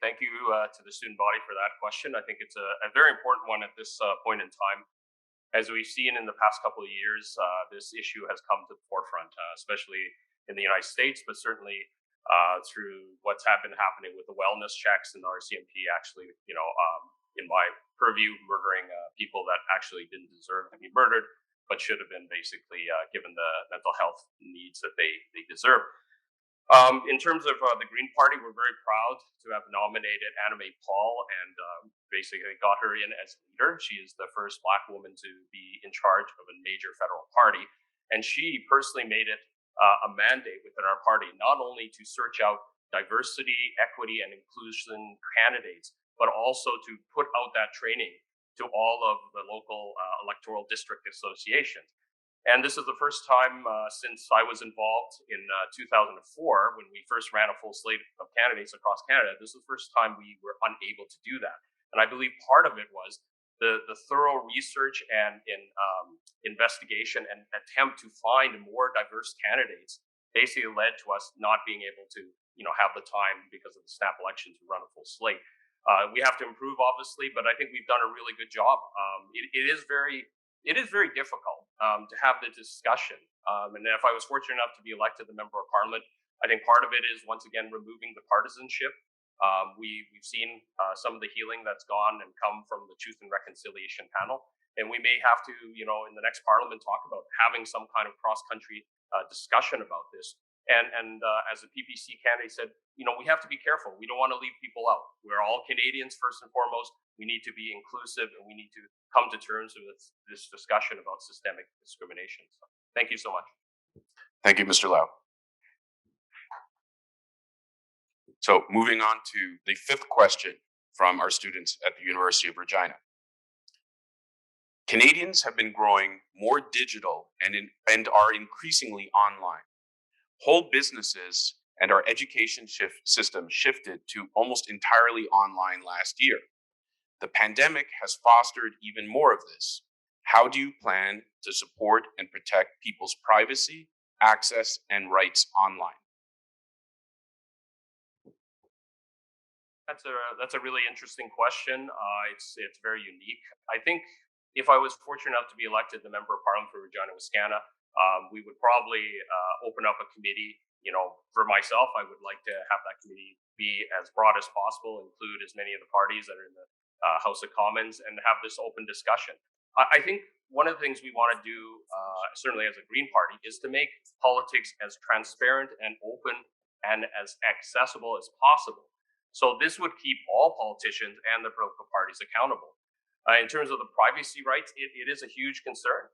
Thank you to the student body for that question. I think it's a very important one at this point in time. As we've seen in the past couple of years, this issue has come to the forefront, especially in the United States, but certainly through what's been happening with the wellness checks and the RCMP actually, in my purview, murdering people that actually didn't deserve to be murdered, but should have been basically given the mental health needs that they deserve. In terms of the Green Party, we're very proud to have nominated Anna-May Paul and basically got her in as leader. She is the first Black woman to be in charge of a major federal party. And she personally made it a mandate within our party, not only to search out diversity, equity, and inclusion candidates, but also to put out that training to all of the local electoral district associations. And this is the first time since I was involved in 2004, when we first ran a full slate of candidates across Canada. This is the first time we were unable to do that. And I believe part of it was the thorough research and investigation and attempt to find more diverse candidates basically led to us not being able to have the time because of the snap election to run a full slate. We have to improve, obviously, but I think we've done a really good job. It is very difficult to have the discussion. And if I was fortunate enough to be elected the member of parliament, I think part of it is, once again, removing the partisanship. We've seen some of the healing that's gone and come from the Truth and Reconciliation panel. And we may have to, in the next parliament, talk about having some kind of cross-country discussion about this. And as the PPC candidate said, we have to be careful. We don't want to leave people out. We're all Canadians first and foremost. We need to be inclusive, and we need to come to terms with this discussion about systemic discrimination. So, thank you so much. Thank you, Mr. Lau. So moving on to the fifth question from our students at the University of Regina. Canadians have been growing more digital and are increasingly online. Whole businesses and our education system shifted to almost entirely online last year. The pandemic has fostered even more of this. How do you plan to support and protect people's privacy, access, and rights online? That's a really interesting question. It's very unique. I think if I was fortunate enough to be elected the member of parliament for Regina-Wascana, we would probably open up a committee. For myself, I would like to have that committee be as broad as possible, include as many of the parties that are in the House of Commons, and have this open discussion. I think one of the things we want to do, certainly as a Green Party, is to make politics as transparent and open and as accessible as possible. So this would keep all politicians and the political parties accountable. In terms of the privacy rights, it is a huge concern.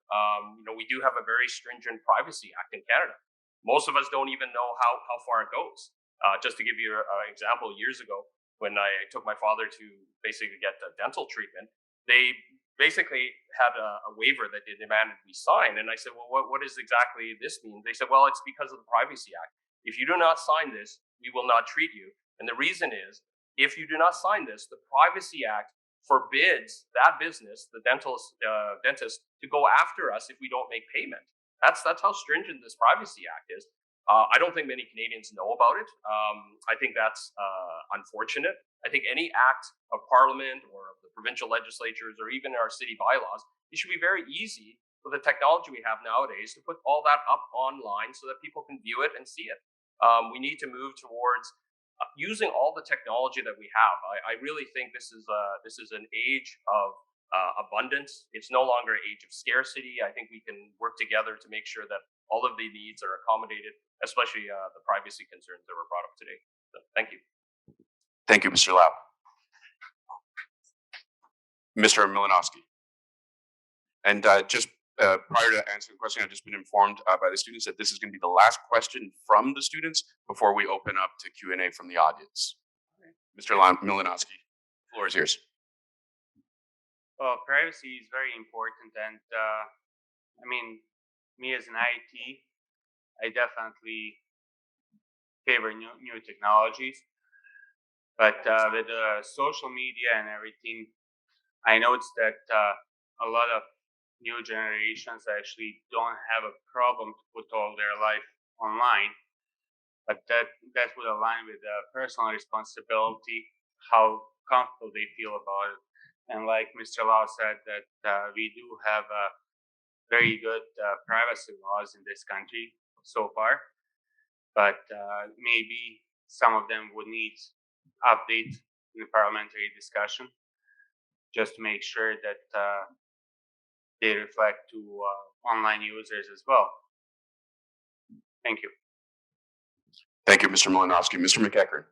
We do have a very stringent Privacy Act in Canada. Most of us don't even know how far it goes. Just to give you an example, years ago, when I took my father to basically get the dental treatment, they basically had a waiver that they demanded we sign. And I said, well, what does exactly this mean? They said, well, it's because of the Privacy Act. If you do not sign this, we will not treat you. And the reason is, if you do not sign this, the Privacy Act forbids that business, the dentist, to go after us if we don't make payment. That's how stringent this Privacy Act is. I don't think many Canadians know about it. I think that's unfortunate. I think any act of Parliament or of the provincial legislatures or even our city bylaws, it should be very easy with the technology we have nowadays to put all that up online so that people can view it and see it. We need to move towards using all the technology that we have. I really think this is an age of abundance. It's no longer an age of scarcity. I think we can work together to make sure that all of the needs are accommodated, especially the privacy concerns that were brought up today. So, thank you. Thank you, Mr. Lau. Mr. Milinovsky. And just prior to answering the question, I've just been informed by the students that this is going to be the last question from the students before we open up to Q&A from the audience. Mr. Milinovsky, the floor is yours. Well, privacy is very important, and me as an IT, I definitely favor new technologies. But with social media and everything, I noticed that a lot of new generations actually don't have a problem to put all their life online. But that would align with personal responsibility, how comfortable they feel about it. And like Mr. Lau said, that we do have very good privacy laws in this country so far, but maybe some of them would need update in the parliamentary discussion just to make sure that they reflect to online users as well. Thank you. Thank you, Mr. Milinovsky. Mr. Mcheckern.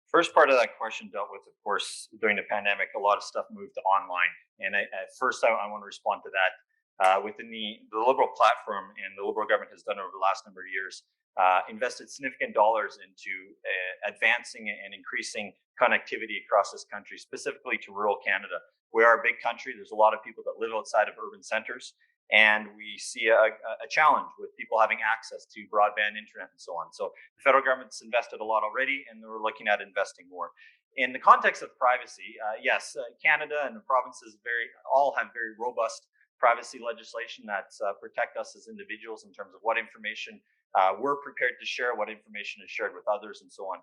First part of that question dealt with, of course, during the pandemic, a lot of stuff moved to online. And at first, I want to respond to that. Within the Liberal platform, and the Liberal government has done over the last number of years, invested significant dollars into advancing and increasing connectivity across this country, specifically to rural Canada. We are a big country. There's a lot of people that live outside of urban centers, and we see a challenge with people having access to broadband internet and so on. So the federal government's invested a lot already, and we're looking at investing more. In the context of privacy, yes, Canada and the provinces all have very robust privacy legislation that protect us as individuals in terms of what information we're prepared to share, what information is shared with others, and so on.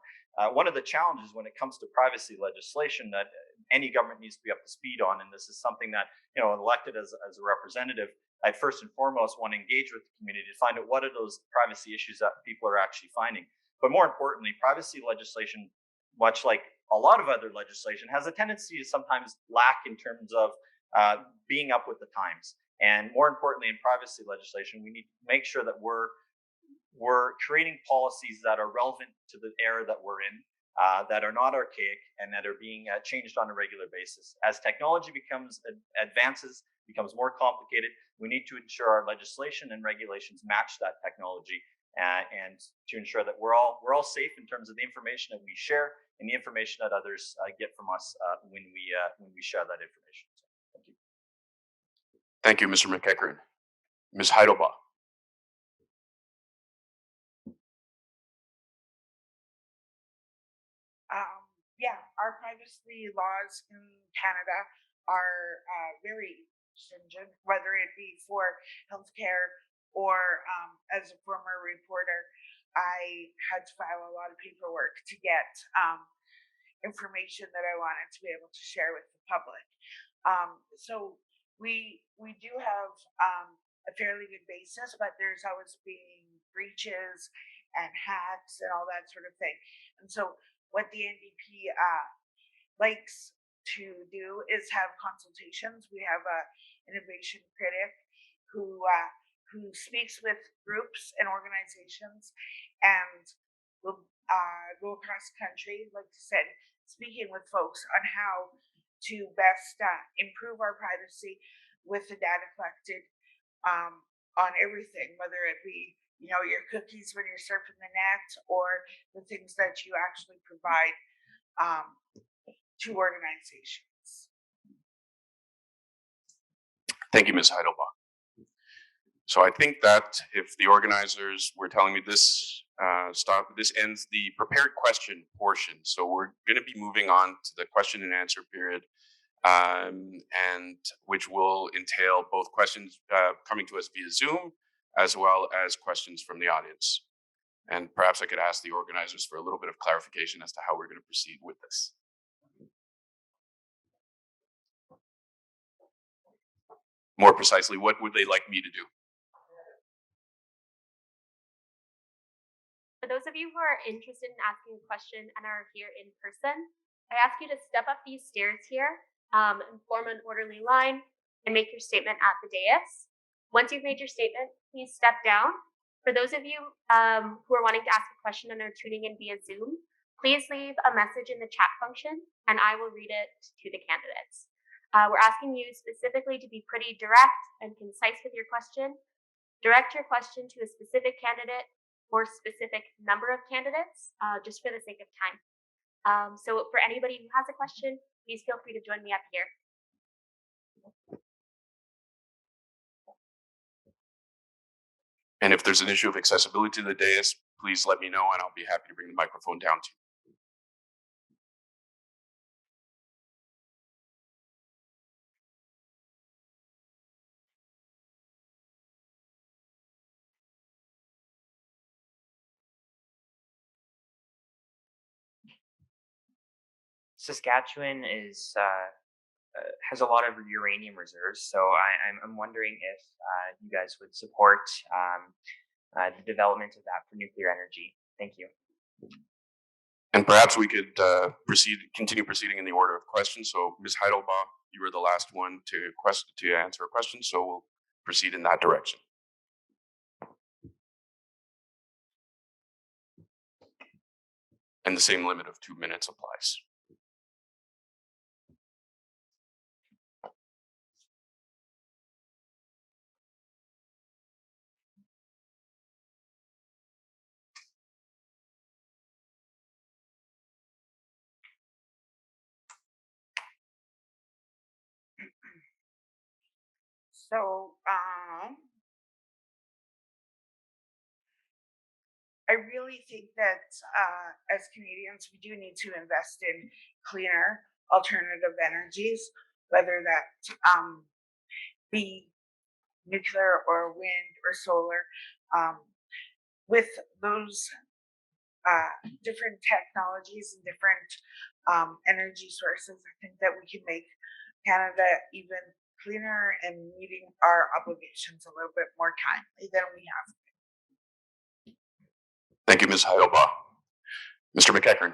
One of the challenges when it comes to privacy legislation that any government needs to be up to speed on, and this is something that, elected as a representative, I first and foremost want to engage with the community to find out what are those privacy issues that people are actually finding. But more importantly, privacy legislation, much like a lot of other legislation, has a tendency to sometimes lack in terms of being up with the times. And more importantly, in privacy legislation, we need to make sure that we're creating policies that are relevant to the era that we're in, that are not archaic, and that are being changed on a regular basis. As technology advances, becomes more complicated, we need to ensure our legislation and regulations match that technology, and to ensure that we're all safe in terms of the information that we share and the information that others get from us when we share that information. So, thank you. Thank you, Mr. Mcheckern. Ms. Hittlebot. Yeah, our privacy laws in Canada are very stringent, whether it be for healthcare or as a former reporter, I had to file a lot of paperwork to get information that I wanted to be able to share with the public. So we do have a fairly good basis, but there's always being breaches and hacks and all that sort of thing. And so what the NDP likes to do is have consultations. We have a innovation critic who speaks with groups and organizations, and will go across the country, like I said, speaking with folks on how to best improve our privacy with the data collected on everything, whether it be your cookies when you're surfing the net, or the things that you actually provide to organizations. Thank you, Ms. Heidelbach. So I think that if the organizers were telling me this ends the prepared question portion. So we're going to be moving on to the question and answer period, and which will entail both questions coming to us via Zoom, as well as questions from the audience. And perhaps I could ask the organizers for a little bit of clarification as to how we're going to proceed with this. More precisely, what would they like me to do? For those of you who are interested in asking a question and are here in person, I ask you to step up these stairs here and form an orderly line and make your statement at the dais. Once you've made your statement, please step down. For those of you who are wanting to ask a question and are tuning in via Zoom, please leave a message in the chat function and I will read it to the candidates. We're asking you specifically to be pretty direct and concise with your question. Direct your question to a specific candidate or specific number of candidates, just for the sake of time. So for anybody who has a question, please feel free to join me up here. And if there's an issue of accessibility to the dais, please let me know and I'll be happy to bring the microphone down to you. Saskatchewan has a lot of uranium reserves, so I'm wondering if you guys would support the development of that for nuclear energy. Thank you. And perhaps we could continue proceeding in the order of questions. So Ms. Heidelbach, you were the last one to answer a question, so we'll proceed in that direction. And the same limit of 2 minutes applies. So, I really think that as Canadians, we do need to invest in cleaner alternative energies, whether that be nuclear or wind or solar. With those different technologies and different energy sources, I think that we can make Canada even cleaner and meeting our obligations a little bit more timely than we have. Thank you, Ms. Hittlebot. Mr. Mcheckern.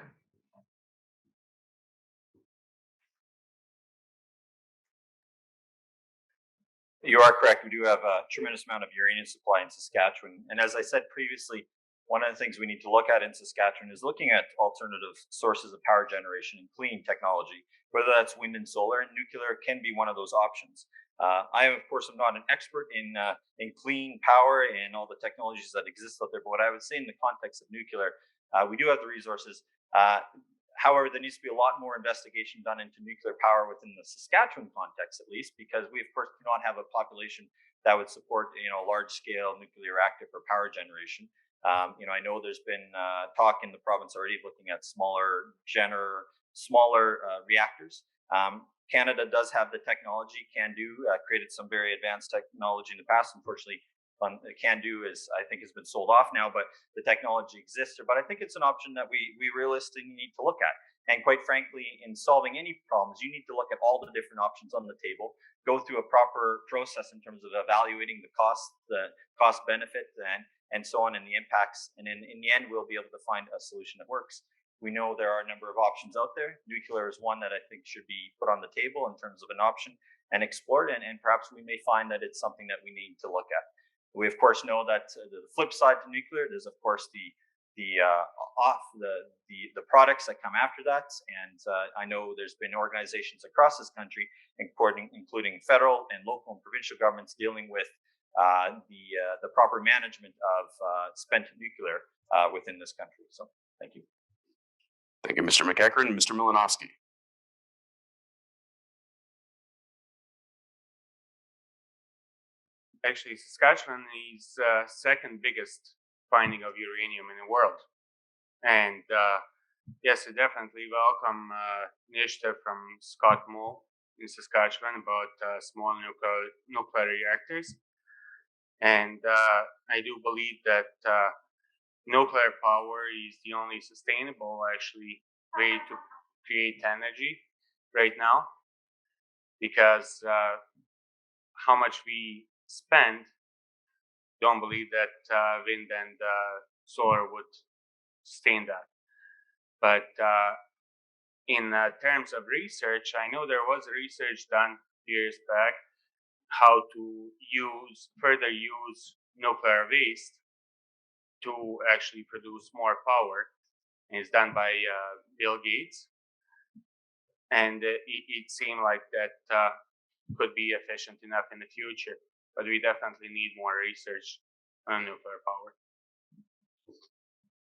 You are correct. We do have a tremendous amount of uranium supply in Saskatchewan. And as I said previously, one of the things we need to look at in Saskatchewan is looking at alternative sources of power generation and clean technology, whether that's wind and solar, and nuclear can be one of those options. I, of course, am not an expert in clean power and all the technologies that exist out there, but what I would say in the context of nuclear, we do have the resources. However, there needs to be a lot more investigation done into nuclear power within the Saskatchewan context, at least, because we, of course, do not have a population that would support, large-scale nuclear reactor for power generation. I know there's been talk in the province already looking at smaller reactors. Canada does have the technology. CANDU created some very advanced technology in the past. Unfortunately, CANDU I think has been sold off now, but the technology exists. But I think it's an option that we realistically need to look at. And quite frankly, in solving any problems, you need to look at all the different options on the table, go through a proper process in terms of evaluating the cost benefit and so on, and the impacts. And in the end, we'll be able to find a solution that works. We know there are a number of options out there. Nuclear is one that I think should be put on the table in terms of an option and explored. And perhaps we may find that it's something that we need to look at. We, of course, know that the flip side to nuclear, there's, of course, the products that come after that. And I know there's been organizations across this country, including federal and local and provincial governments, dealing with the proper management of spent nuclear within this country. So thank you. Thank you, Mr. Mcheckern. Mr. Milinovsky. Actually, Saskatchewan is second biggest finding of uranium in the world. And yes, I definitely welcome initiative from Scott Moe in Saskatchewan about small nuclear reactors. And I do believe that nuclear power is the only sustainable, actually, way to create energy right now, because how much we spend, don't believe that wind and solar would sustain that. But in terms of research, I know there was research done years back how to further use nuclear waste to actually produce more power. And it's done by Bill Gates. And it seemed like that could be efficient enough in the future. But we definitely need more research on nuclear power.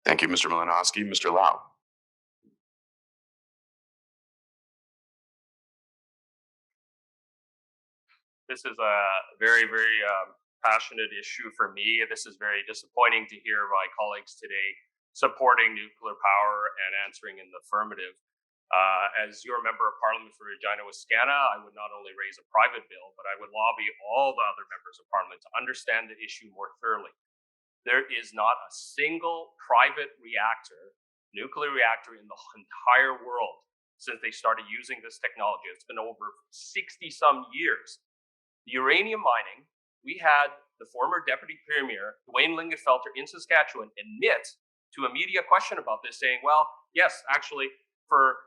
Thank you, Mr. Milinovsky. Mr. Lau. This is a very, very passionate issue for me. This is very disappointing to hear my colleagues today supporting nuclear power and answering in the affirmative. As your member of parliament for Regina-Wascana, I would not only raise a private bill, but I would lobby all the other members of parliament to understand the issue more thoroughly. There is not a single private nuclear reactor in the entire world since they started using this technology. It's been over 60-some years. Uranium mining, we had the former Deputy Premier, Dwayne Lingenfelter in Saskatchewan, admit to a media question about this, saying, well, yes, actually, for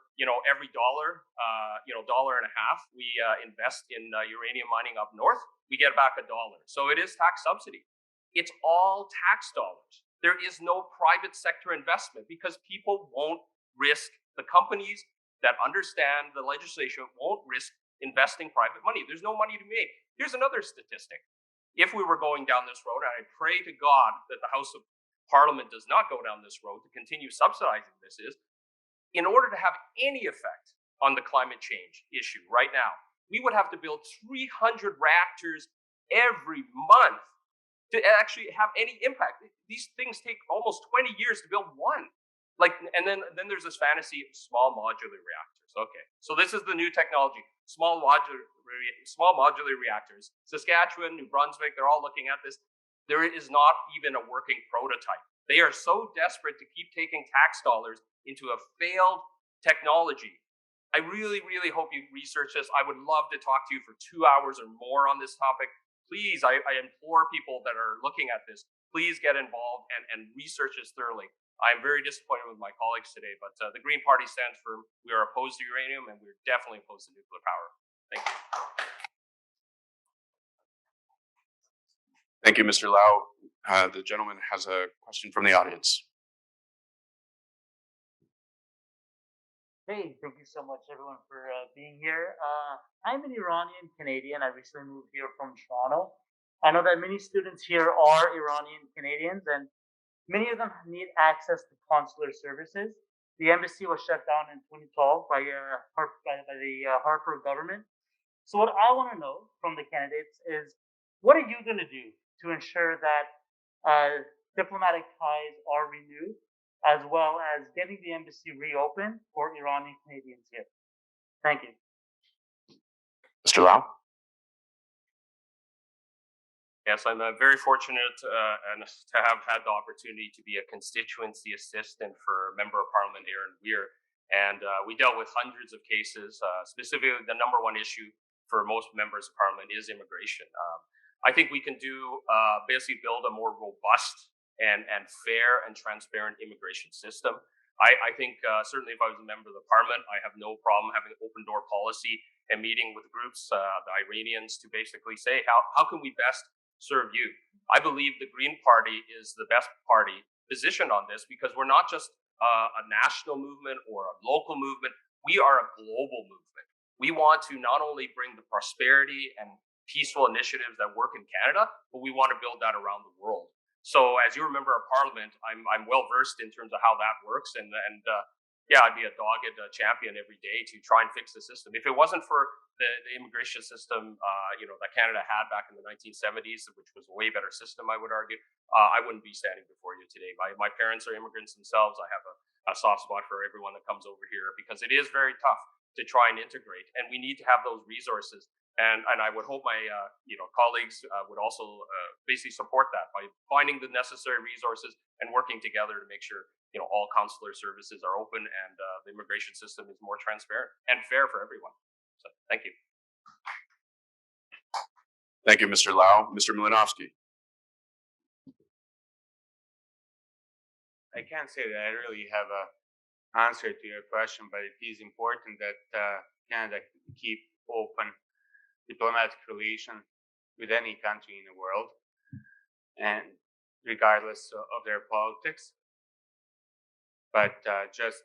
every dollar, dollar and a half we invest in uranium mining up north, we get back $1. So it is tax subsidy. It's all tax dollars. There is no private sector investment because people won't risk, the companies that understand the legislation won't risk investing private money. There's no money to make. Here's another statistic. If we were going down this road, and I pray to God that the House of Parliament does not go down this road to continue subsidizing this, is in order to have any effect on the climate change issue right now, we would have to build 300 reactors every month to actually have any impact. These things take almost 20 years to build one. And then there's this fantasy of small modular reactors. Okay, so this is the new technology, small modular reactors. Saskatchewan, New Brunswick, they're all looking at this. There is not even a working prototype. They are so desperate to keep taking tax dollars into a failed technology. I really, really hope you research this. I would love to talk to you for 2 hours or more on this topic. Please, I implore people that are looking at this, please get involved and research this thoroughly. I'm very disappointed with my colleagues today, but the Green Party stands for we are opposed to uranium and we're definitely opposed to nuclear power. Thank you. Thank you, Mr. Lau. The gentleman has a question from the audience. Hey, thank you so much, everyone, for being here. I'm an Iranian Canadian. I recently moved here from Toronto. I know that many students here are Iranian Canadians, and many of them need access to consular services. The embassy was shut down in 2012 by the Harper government. So what I want to know from the candidates is, what are you going to do to ensure that diplomatic ties are renewed, as well as getting the embassy reopened for Iranian Canadians here? Thank you. Mr. Lau? Yes, I'm very fortunate and to have had the opportunity to be a constituency assistant for Member of Parliament Aaron Weir. And we dealt with hundreds of cases. Specifically, the number one issue for most members of Parliament is immigration. I think we can do basically build a more robust and fair and transparent immigration system. I think certainly if I was a member of the Parliament, I have no problem having an open door policy and meeting with groups, the Iranians, to basically say, how can we best serve you? I believe the Green Party is the best party positioned on this because we're not just a national movement or a local movement. We are a global movement. We want to not only bring the prosperity and peaceful initiatives that work in Canada, but we want to build that around the world. So as you remember of Parliament, I'm well versed in terms of how that works, and yeah, I'd be a dogged champion every day to try and fix the system. If it wasn't for the immigration system, that Canada had back in the 1970s, which was a way better system, I would argue, I wouldn't be standing before you today. My parents are immigrants themselves. I have a soft spot for everyone that comes over here because it is very tough to try and integrate, and we need to have those resources. And I would hope my colleagues would also basically support that by finding the necessary resources and working together to make sure all consular services are open and the immigration system is more transparent and fair for everyone. So thank you. Thank you, Mr. Lau. Mr. Milinovsky. I can't say that I really have an answer to your question, but it is important that Canada keep open diplomatic relation with any country in the world, and regardless of their politics. But just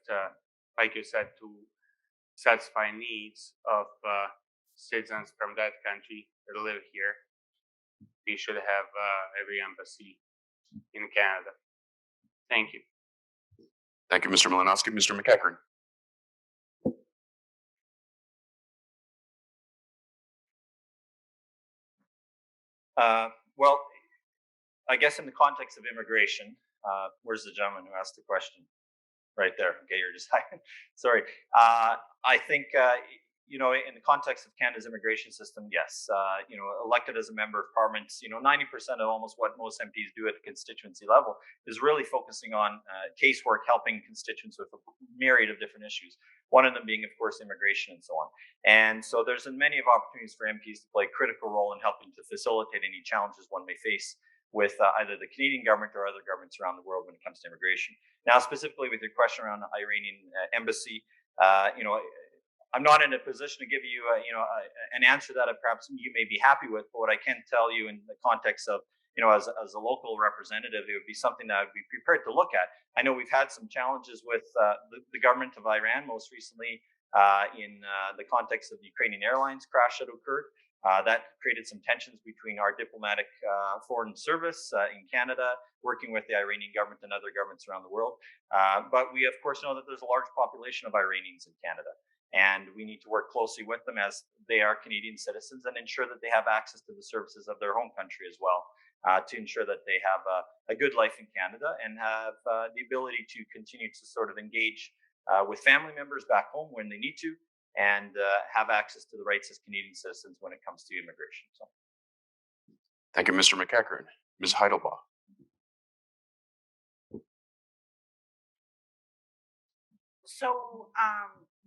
like you said, to satisfy needs of citizens from that country that live here, we should have every embassy in Canada. Thank you. Thank you, Mr. Milinovsky. Mr. Mcheckern. Well, I guess in the context of immigration, where's the gentleman who asked the question? Right there. Okay, you're just sorry. I think in the context of Canada's immigration system, yes, elected as a member of Parliament, 90% of almost what most MPs do at the constituency level is really focusing on casework, helping constituents with a myriad of different issues. One of them being, of course, immigration and so on. And so there's many of opportunities for MPs to play a critical role in helping to facilitate any challenges one may face with either the Canadian government or other governments around the world when it comes to immigration. Now, specifically with your question around the Iranian embassy, I'm not in a position to give you, an answer that perhaps you may be happy with. But what I can tell you in the context of, as a local representative, it would be something that I'd be prepared to look at. I know we've had some challenges with the government of Iran, most recently in the context of the Ukrainian Airlines crash that occurred. That created some tensions between our diplomatic foreign service in Canada, working with the Iranian government and other governments around the world. But we, of course, know that there's a large population of Iranians in Canada. And we need to work closely with them as they are Canadian citizens and ensure that they have access to the services of their home country as well, to ensure that they have a good life in Canada and have the ability to continue to sort of engage with family members back home when they need to, and have access to the rights as Canadian citizens when it comes to immigration. So, Thank you, Mr. Mcheckern. Ms. Hittlebot. So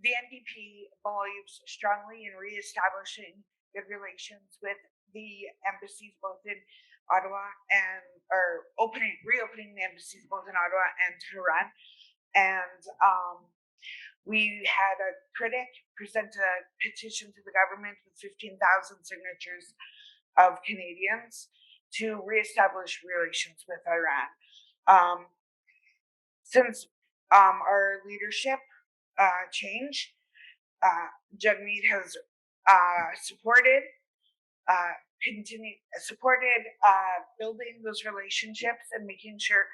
the NDP believes strongly in reestablishing good relations with the embassies both in Ottawa reopening the embassies both in Ottawa and Tehran. And we had a critic present a petition to the government with 15,000 signatures of Canadians to reestablish relations with Iran. Since our leadership change, Jagmeet has supported building those relationships and making sure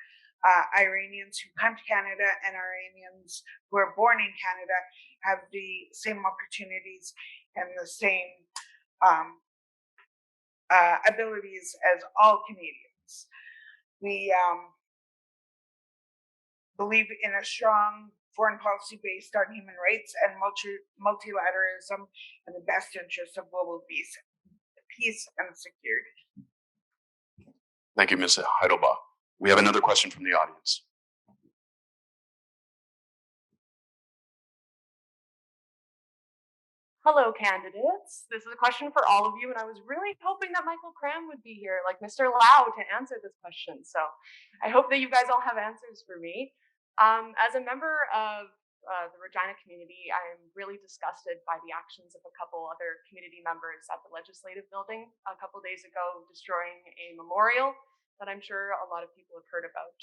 Iranians who come to Canada and Iranians who are born in Canada have the same opportunities and the same abilities as all Canadians. We believe in a strong foreign policy based on human rights and multilateralism and the best interests of global peace and security. Thank you, Ms. Hittlebot. We have another question from the audience. Hello, candidates. This is a question for all of you, and I was really hoping that Michael Cram would be here, like Mr. Lau, to answer this question. So I hope that you guys all have answers for me. As a member of the Regina community, I am really disgusted by the actions of a couple other community members at the Legislative Building a couple days ago, destroying a memorial that I'm sure a lot of people have heard about.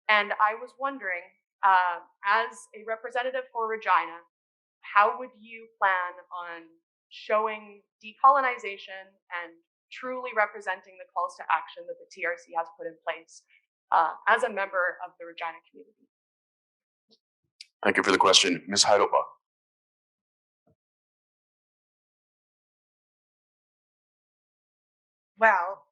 And I was wondering, as a representative for Regina, how would you plan on showing decolonization and truly representing the calls to action that the TRC has put in place as a member of the Regina community? Thank you for the question. Ms. Hittlebot. Well,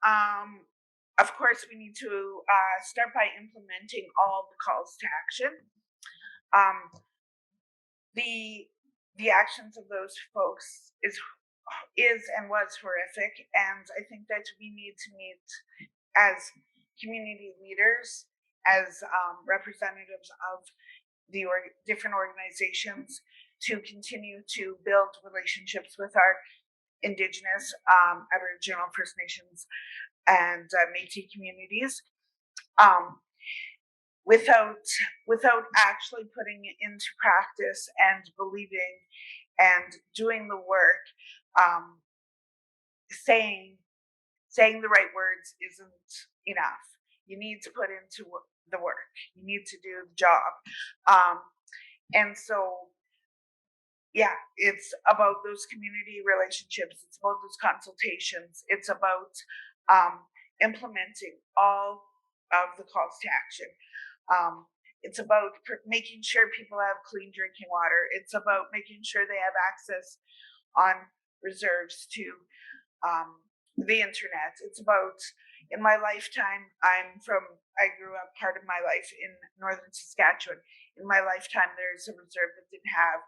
of course, we need to start by implementing all the calls to action. The actions of those folks is and was horrific, and I think that we need to meet as community leaders, as representatives of the different organizations, to continue to build relationships with our Indigenous, Aboriginal, First Nations, and Métis communities, without actually putting it into practice and believing and doing the work. Saying the right words isn't enough. You need to put into the work. You need to do the job. And so, yeah, it's about those community relationships. It's about those consultations. It's about implementing all of the calls to action. It's about making sure people have clean drinking water. It's about making sure they have access on reserves to the internet. It's about, in my lifetime, I grew up part of my life in northern Saskatchewan. In my lifetime, there's a reserve that didn't have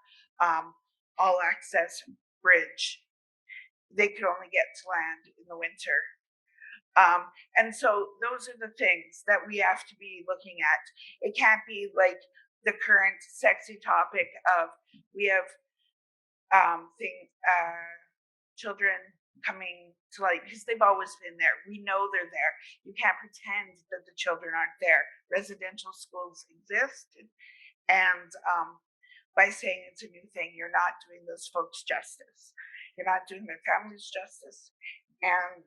all access bridge. They could only get to land in the winter. And so those are the things that we have to be looking at. It can't be like the current sexy topic of we have children coming to light, because they've always been there. We know they're there. You can't pretend that the children aren't there. Residential schools exist, and by saying it's a new thing, you're not doing those folks justice. You're not doing their families justice, and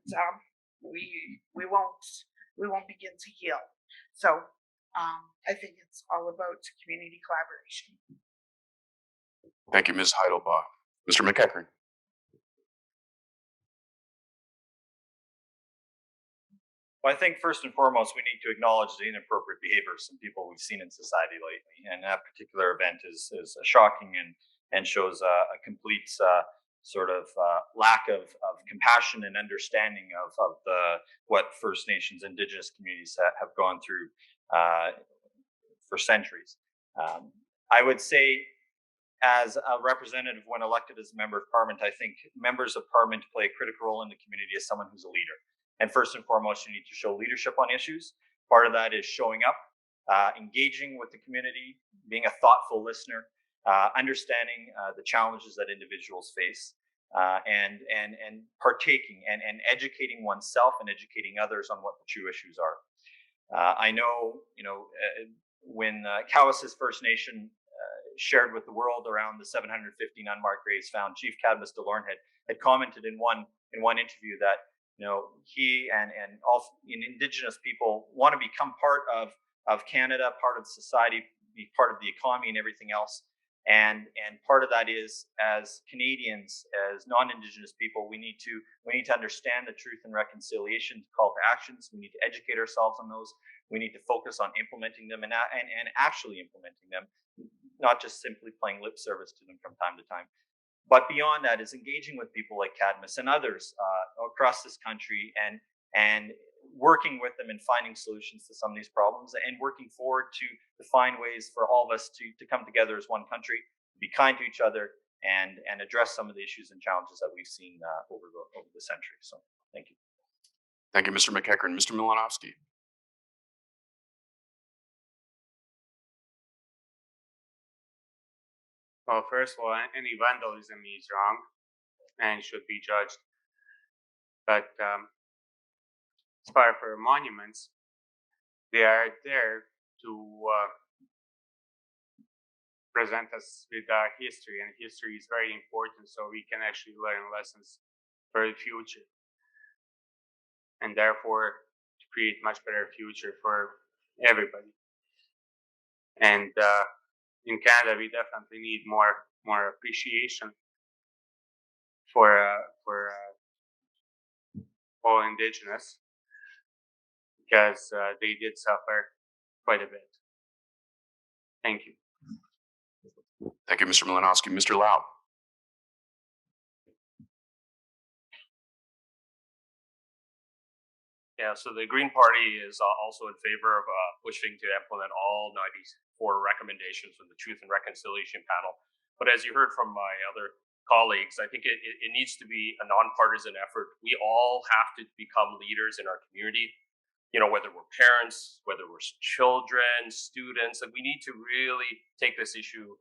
we won't begin to heal. So I think it's all about community collaboration. Thank you, Ms. Hittlebot. Mr. Mcheckern. Well, I think first and foremost, we need to acknowledge the inappropriate behavior of some people we've seen in society lately. And that particular event is shocking and shows a complete sort of lack of compassion and understanding of what First Nations Indigenous communities have gone through for centuries. I would say, as a representative when elected as a member of parliament, I think members of parliament play a critical role in the community as someone who's a leader. And first and foremost, you need to show leadership on issues. Part of that is showing up, engaging with the community, being a thoughtful listener, understanding the challenges that individuals face, and partaking and educating oneself and educating others on what the true issues are. I know, when Cowessess First Nation shared with the world around the 750 unmarked graves found, Chief Cadmus DeLorme had commented in one interview that he and all Indigenous people want to become part of Canada, part of society, be part of the economy and everything else. And part of that is, as Canadians, as non-Indigenous people, we need to understand the Truth and Reconciliation call to actions. We need to educate ourselves on those. We need to focus on implementing them and actually implementing them, not just simply playing lip service to them from time to time. But beyond that is engaging with people like Cadmus and others across this country and working with them and finding solutions to some of these problems, and working forward to find ways for all of us to come together as one country, be kind to each other, and address some of the issues and challenges that we've seen over the century. So thank you. Thank you, Mr. Mcheckern. Mr. Milinovsky. Well, first of all, any vandalism is wrong and should be judged. But as far for monuments, they are there to present us with our history, and history is very important, so we can actually learn lessons for the future, and therefore to create much better future for everybody. And in Canada, we definitely need more appreciation for all Indigenous, because they did suffer quite a bit. Thank you. Thank you, Mr. Milinovsky. Mr. Lau. Yeah, so the Green Party is also in favor of pushing to implement all 94 recommendations from the Truth and Reconciliation panel. But as you heard from my other colleagues, I think it needs to be a nonpartisan effort. We all have to become leaders in our community, whether we're parents, whether we're children, students. Like, we need to really take this issue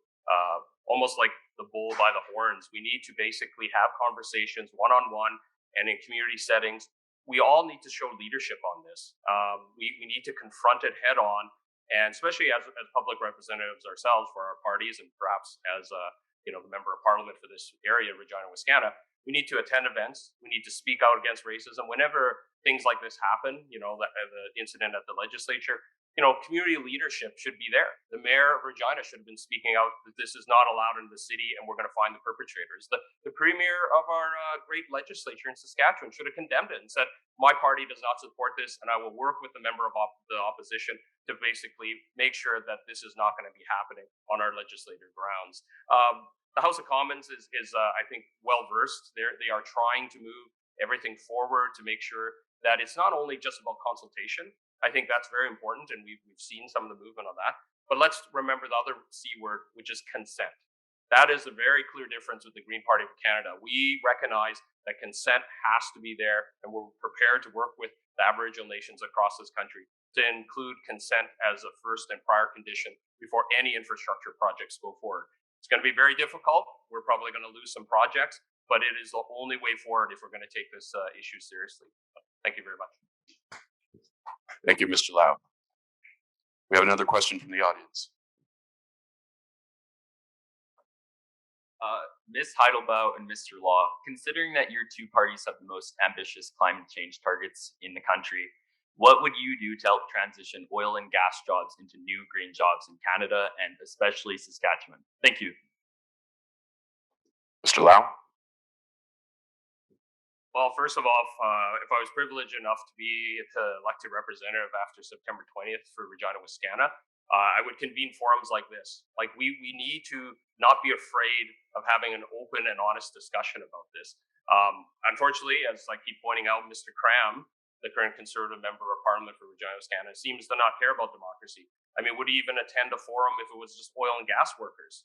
almost like the bull by the horns. We need to basically have conversations one-on-one and in community settings. We all need to show leadership on this. We need to confront it head on, and especially as public representatives ourselves for our parties, and perhaps as the member of parliament for this area, Regina-Wascana, we need to attend events. We need to speak out against racism whenever things like this happen. The incident at the legislature. Community leadership should be there. The mayor of Regina should have been speaking out that this is not allowed in the city, and we're going to find the perpetrators. The premier of our great legislature in Saskatchewan should have condemned it and said, my party does not support this, and I will work with the member of the opposition to basically make sure that this is not going to be happening on our legislative grounds. The House of Commons is I think, well-versed. They are trying to move everything forward to make sure that it's not only just about consultation. I think that's very important, and we've seen some of the movement on that. But let's remember the other C word, which is consent. That is a very clear difference with the Green Party of Canada. We recognize that consent has to be there, and we're prepared to work with the Aboriginal nations across this country to include consent as a first and prior condition before any infrastructure projects go forward. It's going to be very difficult. We're probably going to lose some projects, but it is the only way forward if we're going to take this issue seriously. Thank you very much. Thank you, Mr. Lau. We have another question from the audience. Ms. Heidelbaut and Mr. Law, considering that your two parties have the most ambitious climate change targets in the country, what would you do to help transition oil and gas jobs into new green jobs in Canada and especially Saskatchewan? Thank you. Mr. Lau? Well, first of all, if I was privileged enough to be the elected representative after September 20th for Regina-Wascana, I would convene forums like this. Like we need to not be afraid of having an open and honest discussion about this. Unfortunately, as I keep pointing out, Mr. Cram, the current Conservative member of Parliament for Regina-Wascana, seems to not care about democracy. I mean, would he even attend a forum if it was just oil and gas workers?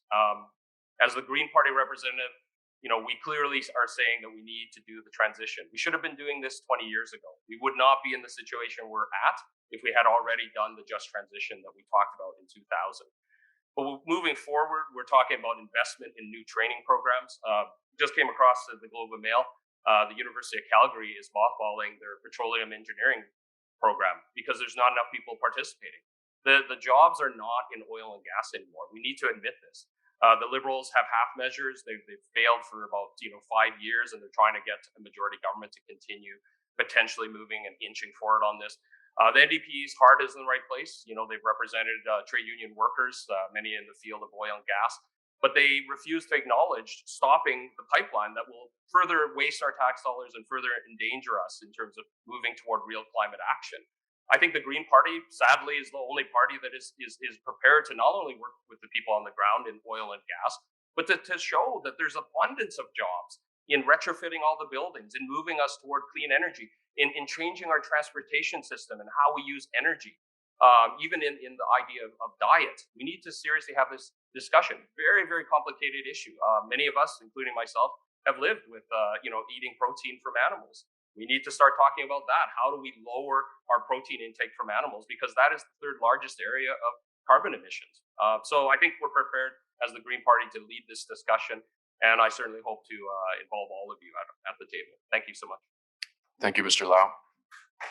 As the Green Party representative, we clearly are saying that we need to do the transition. We should have been doing this 20 years ago. We would not be in the situation we're at if we had already done the just transition that we talked about in 2000. But moving forward, we're talking about investment in new training programs. Just came across the Globe and Mail. The University of Calgary is mothballing their petroleum engineering program because there's not enough people participating. The jobs are not in oil and gas anymore. We need to admit this. The Liberals have half measures. They've failed for about 5 years, and they're trying to get a majority government to continue potentially moving and inching forward on this. The NDP's heart is in the right place. They've represented trade union workers, many in the field of oil and gas, but they refuse to acknowledge stopping the pipeline that will further waste our tax dollars and further endanger us in terms of moving toward real climate action. I think the Green Party, sadly, is the only party that is prepared to not only work with the people on the ground in oil and gas, but to show that there's abundance of jobs in retrofitting all the buildings, in moving us toward clean energy, in changing our transportation system and how we use energy, even in the idea of diet. We need to seriously have this discussion. Very, very complicated issue. Many of us, including myself, have lived with eating protein from animals. We need to start talking about that. How do we lower our protein intake from animals? Because that is the third largest area of carbon emissions. So I think we're prepared as the Green Party to lead this discussion. And I certainly hope to involve all of you at the table. Thank you so much. Thank you, Mr. Lau.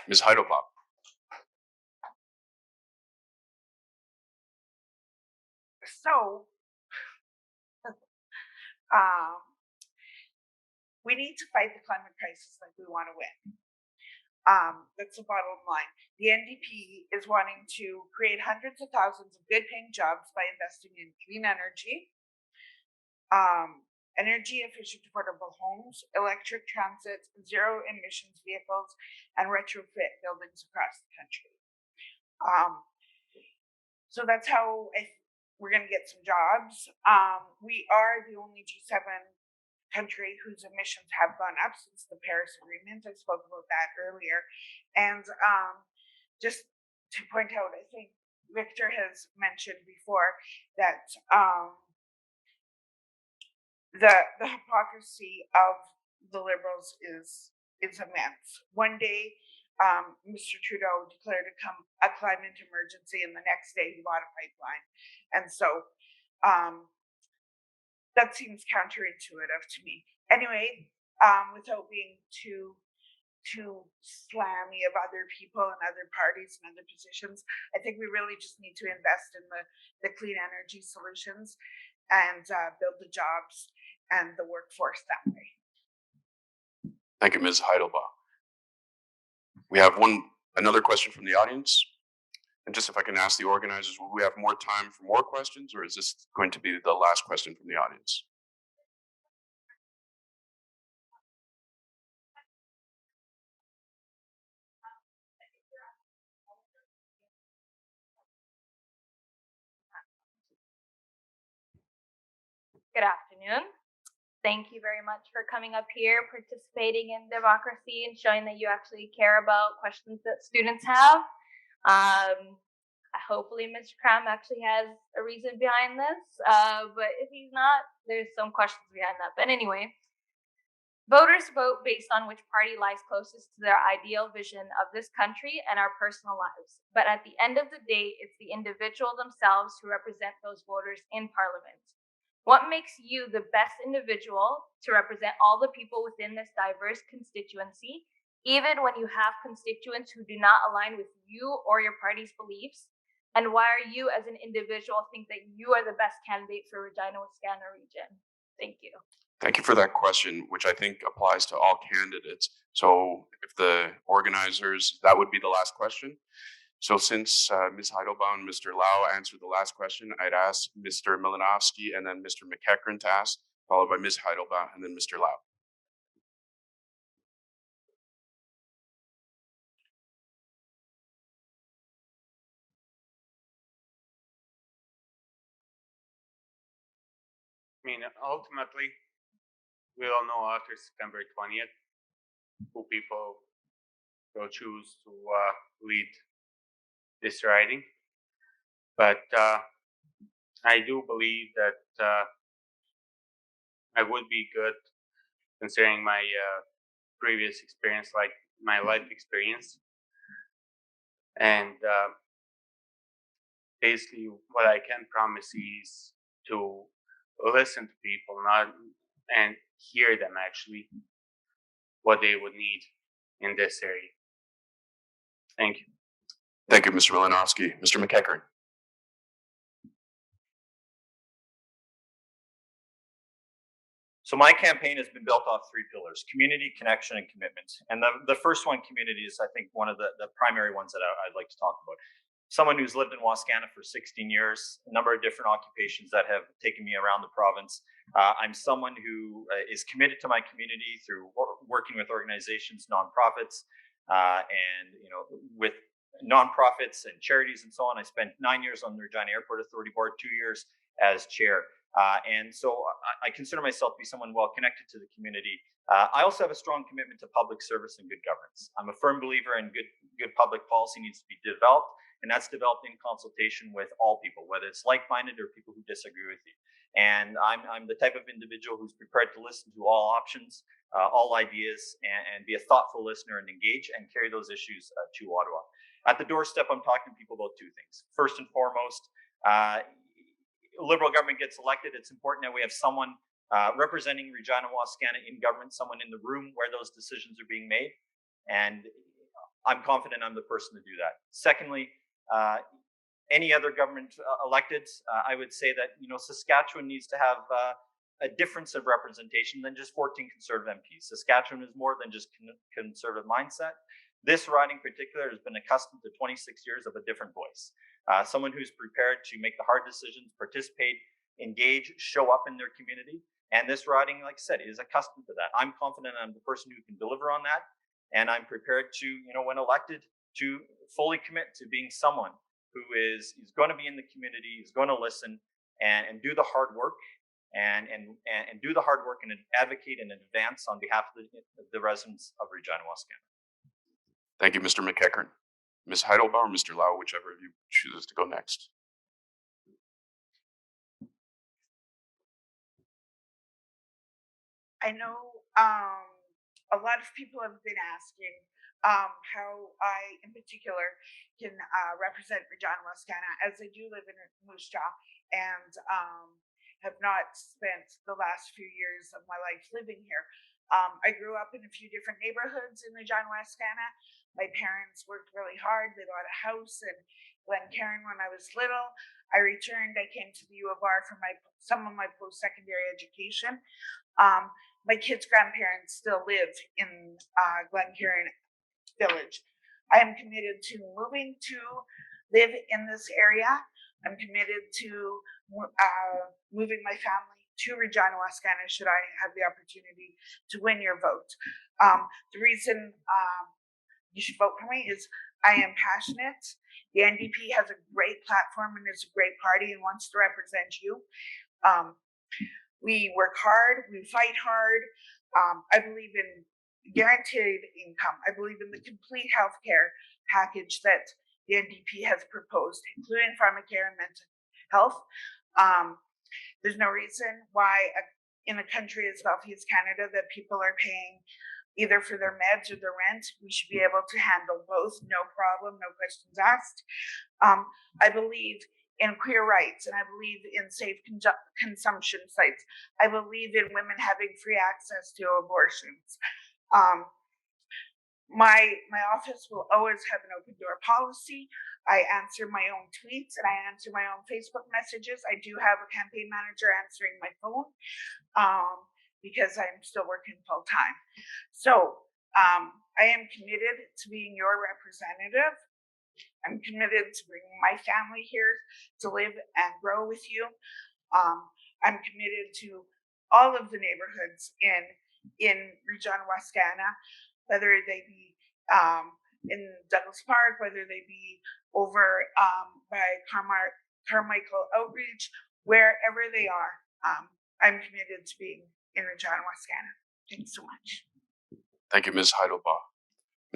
Ms. Heidelbot. So, we need to fight the climate crisis like we want to win. That's the bottom line. The NDP is wanting to create hundreds of thousands of good-paying jobs by investing in clean energy, energy efficient affordable homes, electric transit, zero emissions vehicles, and retrofit buildings across the country. So that's how we're going to get some jobs. We are the only G7 country whose emissions have gone up since the Paris Agreement. I spoke about that earlier. And just to point out, I think Victor has mentioned before that the hypocrisy of the Liberals is immense. One day, Mr. Trudeau declared a climate emergency, and the next day he bought a pipeline. And so that seems counterintuitive to me. Anyway, without being too slammy of other people and other parties and other positions, I think we really just need to invest in the clean energy solutions and build the jobs and the workforce that way. Thank you, Ms. Heidelbach. We have another question from the audience. And just if I can ask the organizers, will we have more time for more questions, or is this going to be the last question from the audience? Good afternoon. Thank you very much for coming up here, participating in democracy, and showing that you actually care about questions that students have. Hopefully Mr. Cram actually has a reason behind this, but if he's not, there's some questions behind that. But anyway, voters vote based on which party lies closest to their ideal vision of this country and our personal lives. But at the end of the day, it's the individual themselves who represent those voters in Parliament. What makes you the best individual to represent all the people within this diverse constituency, even when you have constituents who do not align with you or your party's beliefs? And why are you as an individual think that you are the best candidate for Regina-Wascana region? Thank you. Thank you for that question, which I think applies to all candidates. So if the organizers, that would be the last question. So since Ms. Heidelbaum and Mr. Lau answered the last question, I'd ask Mr. Milinovsky and then Mr. Mcheckern to ask, followed by Ms. Heidelbaum and then Mr. Lau. I mean, ultimately, we all know after September 20th who people will choose to lead this riding. But I do believe that I would be good, considering my previous experience, like my life experience. And basically, what I can promise is to listen to people, and hear them actually, what they would need in this area. Thank you. Thank you, Mr. Milinovsky. Mr. Mcheckern. So my campaign has been built off three pillars: community, connection, and commitment. And the first one, community, is I think one of the primary ones that I'd like to talk about. Someone who's lived in Wascana for 16 years, a number of different occupations that have taken me around the province. I'm someone who is committed to my community through working with organizations, nonprofits, and with nonprofits and charities and so on. I spent 9 years on the Regina Airport Authority Board, 2 years as chair. And so I consider myself to be someone well connected to the community. I also have a strong commitment to public service and good governance. I'm a firm believer in good public policy needs to be developed, and that's developed in consultation with all people, whether it's like-minded or people who disagree with you. And I'm the type of individual who's prepared to listen to all options, all ideas, and be a thoughtful listener and engage and carry those issues to Ottawa. At the doorstep, I'm talking to people about two things. First and foremost, Liberal government gets elected, it's important that we have someone representing Regina-Wascana in government, someone in the room where those decisions are being made. And I'm confident I'm the person to do that. Secondly, any other government elected, I would say that Saskatchewan needs to have a difference of representation than just 14 Conservative MPs. Saskatchewan is more than just Conservative mindset. This riding in particular has been accustomed to 26 years of a different voice. Someone who's prepared to make the hard decisions, participate, engage, show up in their community. And this riding, like I said, is accustomed to that. I'm confident I'm the person who can deliver on that. And I'm prepared to, when elected, to fully commit to being someone who is going to be in the community, is going to listen and do the hard work and do the hard work and advocate and advance on behalf of the residents of Regina-Wascana. Thank you, Mr. Mcheckern. Ms. Heidelbaum or Mr. Lau, whichever of you chooses to go next. I know a lot of people have been asking how I, in particular, can represent Regina-Wascana, as I do live in Moose Jaw and have not spent the last few years of my life living here. I grew up in a few different neighborhoods in Regina-Wascana. My parents worked really hard. They bought a house in Glencairn when I was little. I returned. I came to the U of R for some of my post-secondary education. My kids' grandparents still live in Glencairn Village. I am committed to moving to live in this area. I'm committed to moving my family to Regina-Wascana should I have the opportunity to win your vote. The reason you should vote for me is I am passionate. The NDP has a great platform and is a great party and wants to represent you. We work hard, we fight hard. I believe in guaranteed income. I believe in the complete healthcare package that the NDP has proposed, including pharmacare and mental health. There's no reason why in a country as wealthy as Canada that people are paying either for their meds or their rent. We should be able to handle both, no problem, no questions asked. I believe in queer rights, and I believe in safe consumption sites. I believe in women having free access to abortions. My office will always have an open door policy. I answer my own tweets and I answer my own Facebook messages. I do have a campaign manager answering my phone because I'm still working full time. So I am committed to being your representative. I'm committed to bringing my family here to live and grow with you. I'm committed to all of the neighborhoods in Regina-Wascana, whether they be in Douglas Park, whether they be over by Carmichael Outreach, wherever they are. I'm committed to being in Regina-Wascana. Thanks so much. Thank you, Ms. Hittlebot.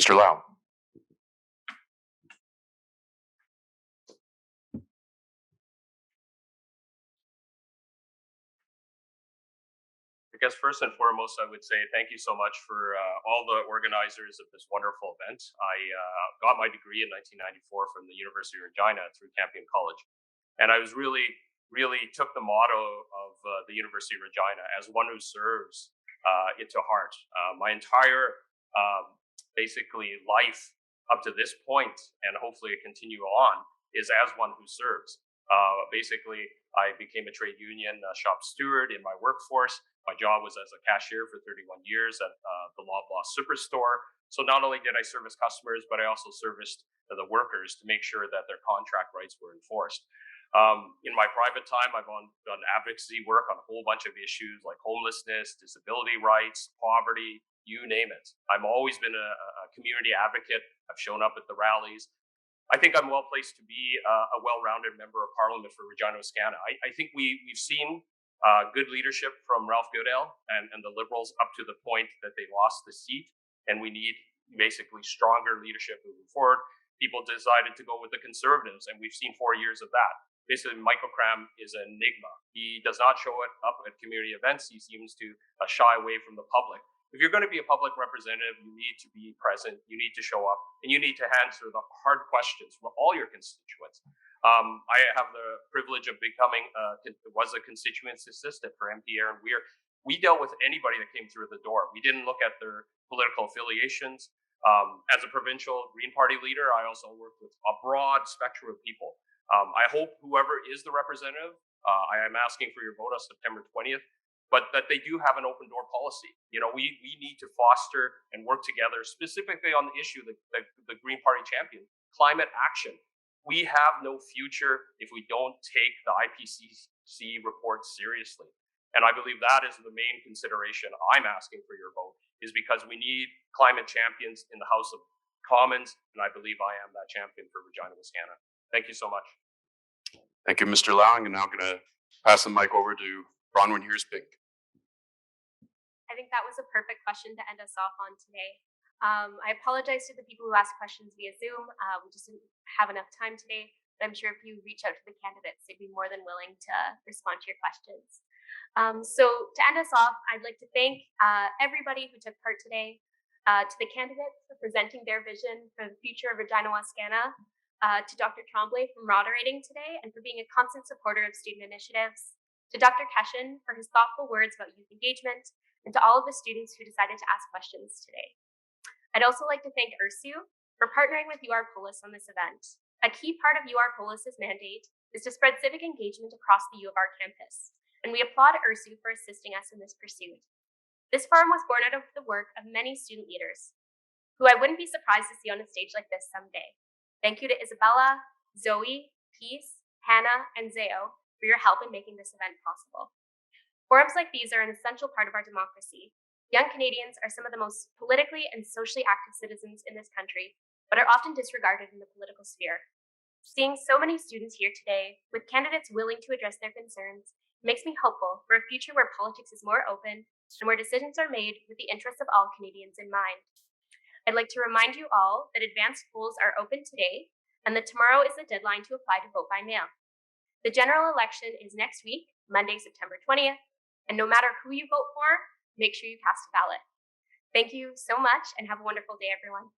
Mr. Lau. I guess first and foremost, I would say thank you so much for all the organizers of this wonderful event. I got my degree in 1994 from the University of Regina through Campion College. And I was really took the motto of the University of Regina as one who serves it to heart. My entire basically life up to this point, and hopefully continue on, is as one who serves. Basically, I became a trade union shop steward in my workforce. My job was as a cashier for 31 years at the Loblaw Superstore. So not only did I service customers, but I also serviced the workers to make sure that their contract rights were enforced. In my private time, I've done advocacy work on a whole bunch of issues like homelessness, disability rights, poverty, you name it. I've always been a community advocate. I've shown up at the rallies. I think I'm well placed to be a well-rounded member of Parliament for Regina-Wascana. I think we've seen good leadership from Ralph Goodale and the Liberals up to the point that they lost the seat, and we need basically stronger leadership moving forward. People decided to go with the Conservatives, and we've seen 4 years of that. Basically, Michael Cram is an enigma. He does not show up at community events. He seems to shy away from the public. If you're going to be a public representative, you need to be present, you need to show up, and you need to answer the hard questions from all your constituents. I have the privilege of becoming, was a constituency assistant for MP Aaron Weir. We dealt with anybody that came through the door. We didn't look at their political affiliations. As a provincial Green Party leader, I also worked with a broad spectrum of people. I hope whoever is the representative, I am asking for your vote on September 20th, but that they do have an open door policy. You know, we need to foster and work together specifically on the issue that the Green Party champion, climate action. We have no future if we don't take the IPCC report seriously. And I believe that is the main consideration I'm asking for your vote, is because we need climate champions in the House of Commons, and I believe I am that champion for Regina-Wascana. Thank you so much. Thank you, Mr. Lau. I'm now going to pass the mic over to Bronwyn Here's-Pink. I think that was a perfect question to end us off on today. I apologize to the people who asked questions via Zoom. We just didn't have enough time today, but I'm sure if you reach out to the candidates, they'd be more than willing to respond to your questions. So to end us off, I'd like to thank everybody who took part today, to the candidates for presenting their vision for the future of Regina-Wascana, to Dr. Trombley for moderating today and for being a constant supporter of student initiatives, to Dr. Keshin for his thoughtful words about youth engagement, and to all of the students who decided to ask questions today. I'd also like to thank URSU for partnering with UR Polis on this event. A key part of UR Polis's mandate is to spread civic engagement across the U of R campus, and we applaud URSU for assisting us in this pursuit. This forum was born out of the work of many student leaders, who I wouldn't be surprised to see on a stage like this someday. Thank you to Isabella, Zoe, Peace, Hannah, and Zeo for your help in making this event possible. Forums like these are an essential part of our democracy. Young Canadians are some of the most politically and socially active citizens in this country, but are often disregarded in the political sphere. Seeing so many students here today, with candidates willing to address their concerns, makes me hopeful for a future where politics is more open and where decisions are made with the interests of all Canadians in mind. I'd like to remind you all that advanced polls are open today, and that tomorrow is the deadline to apply to vote by mail. The general election is next week, Monday, September 20th, and no matter who you vote for, make sure you cast a ballot. Thank you so much and have a wonderful day, everyone.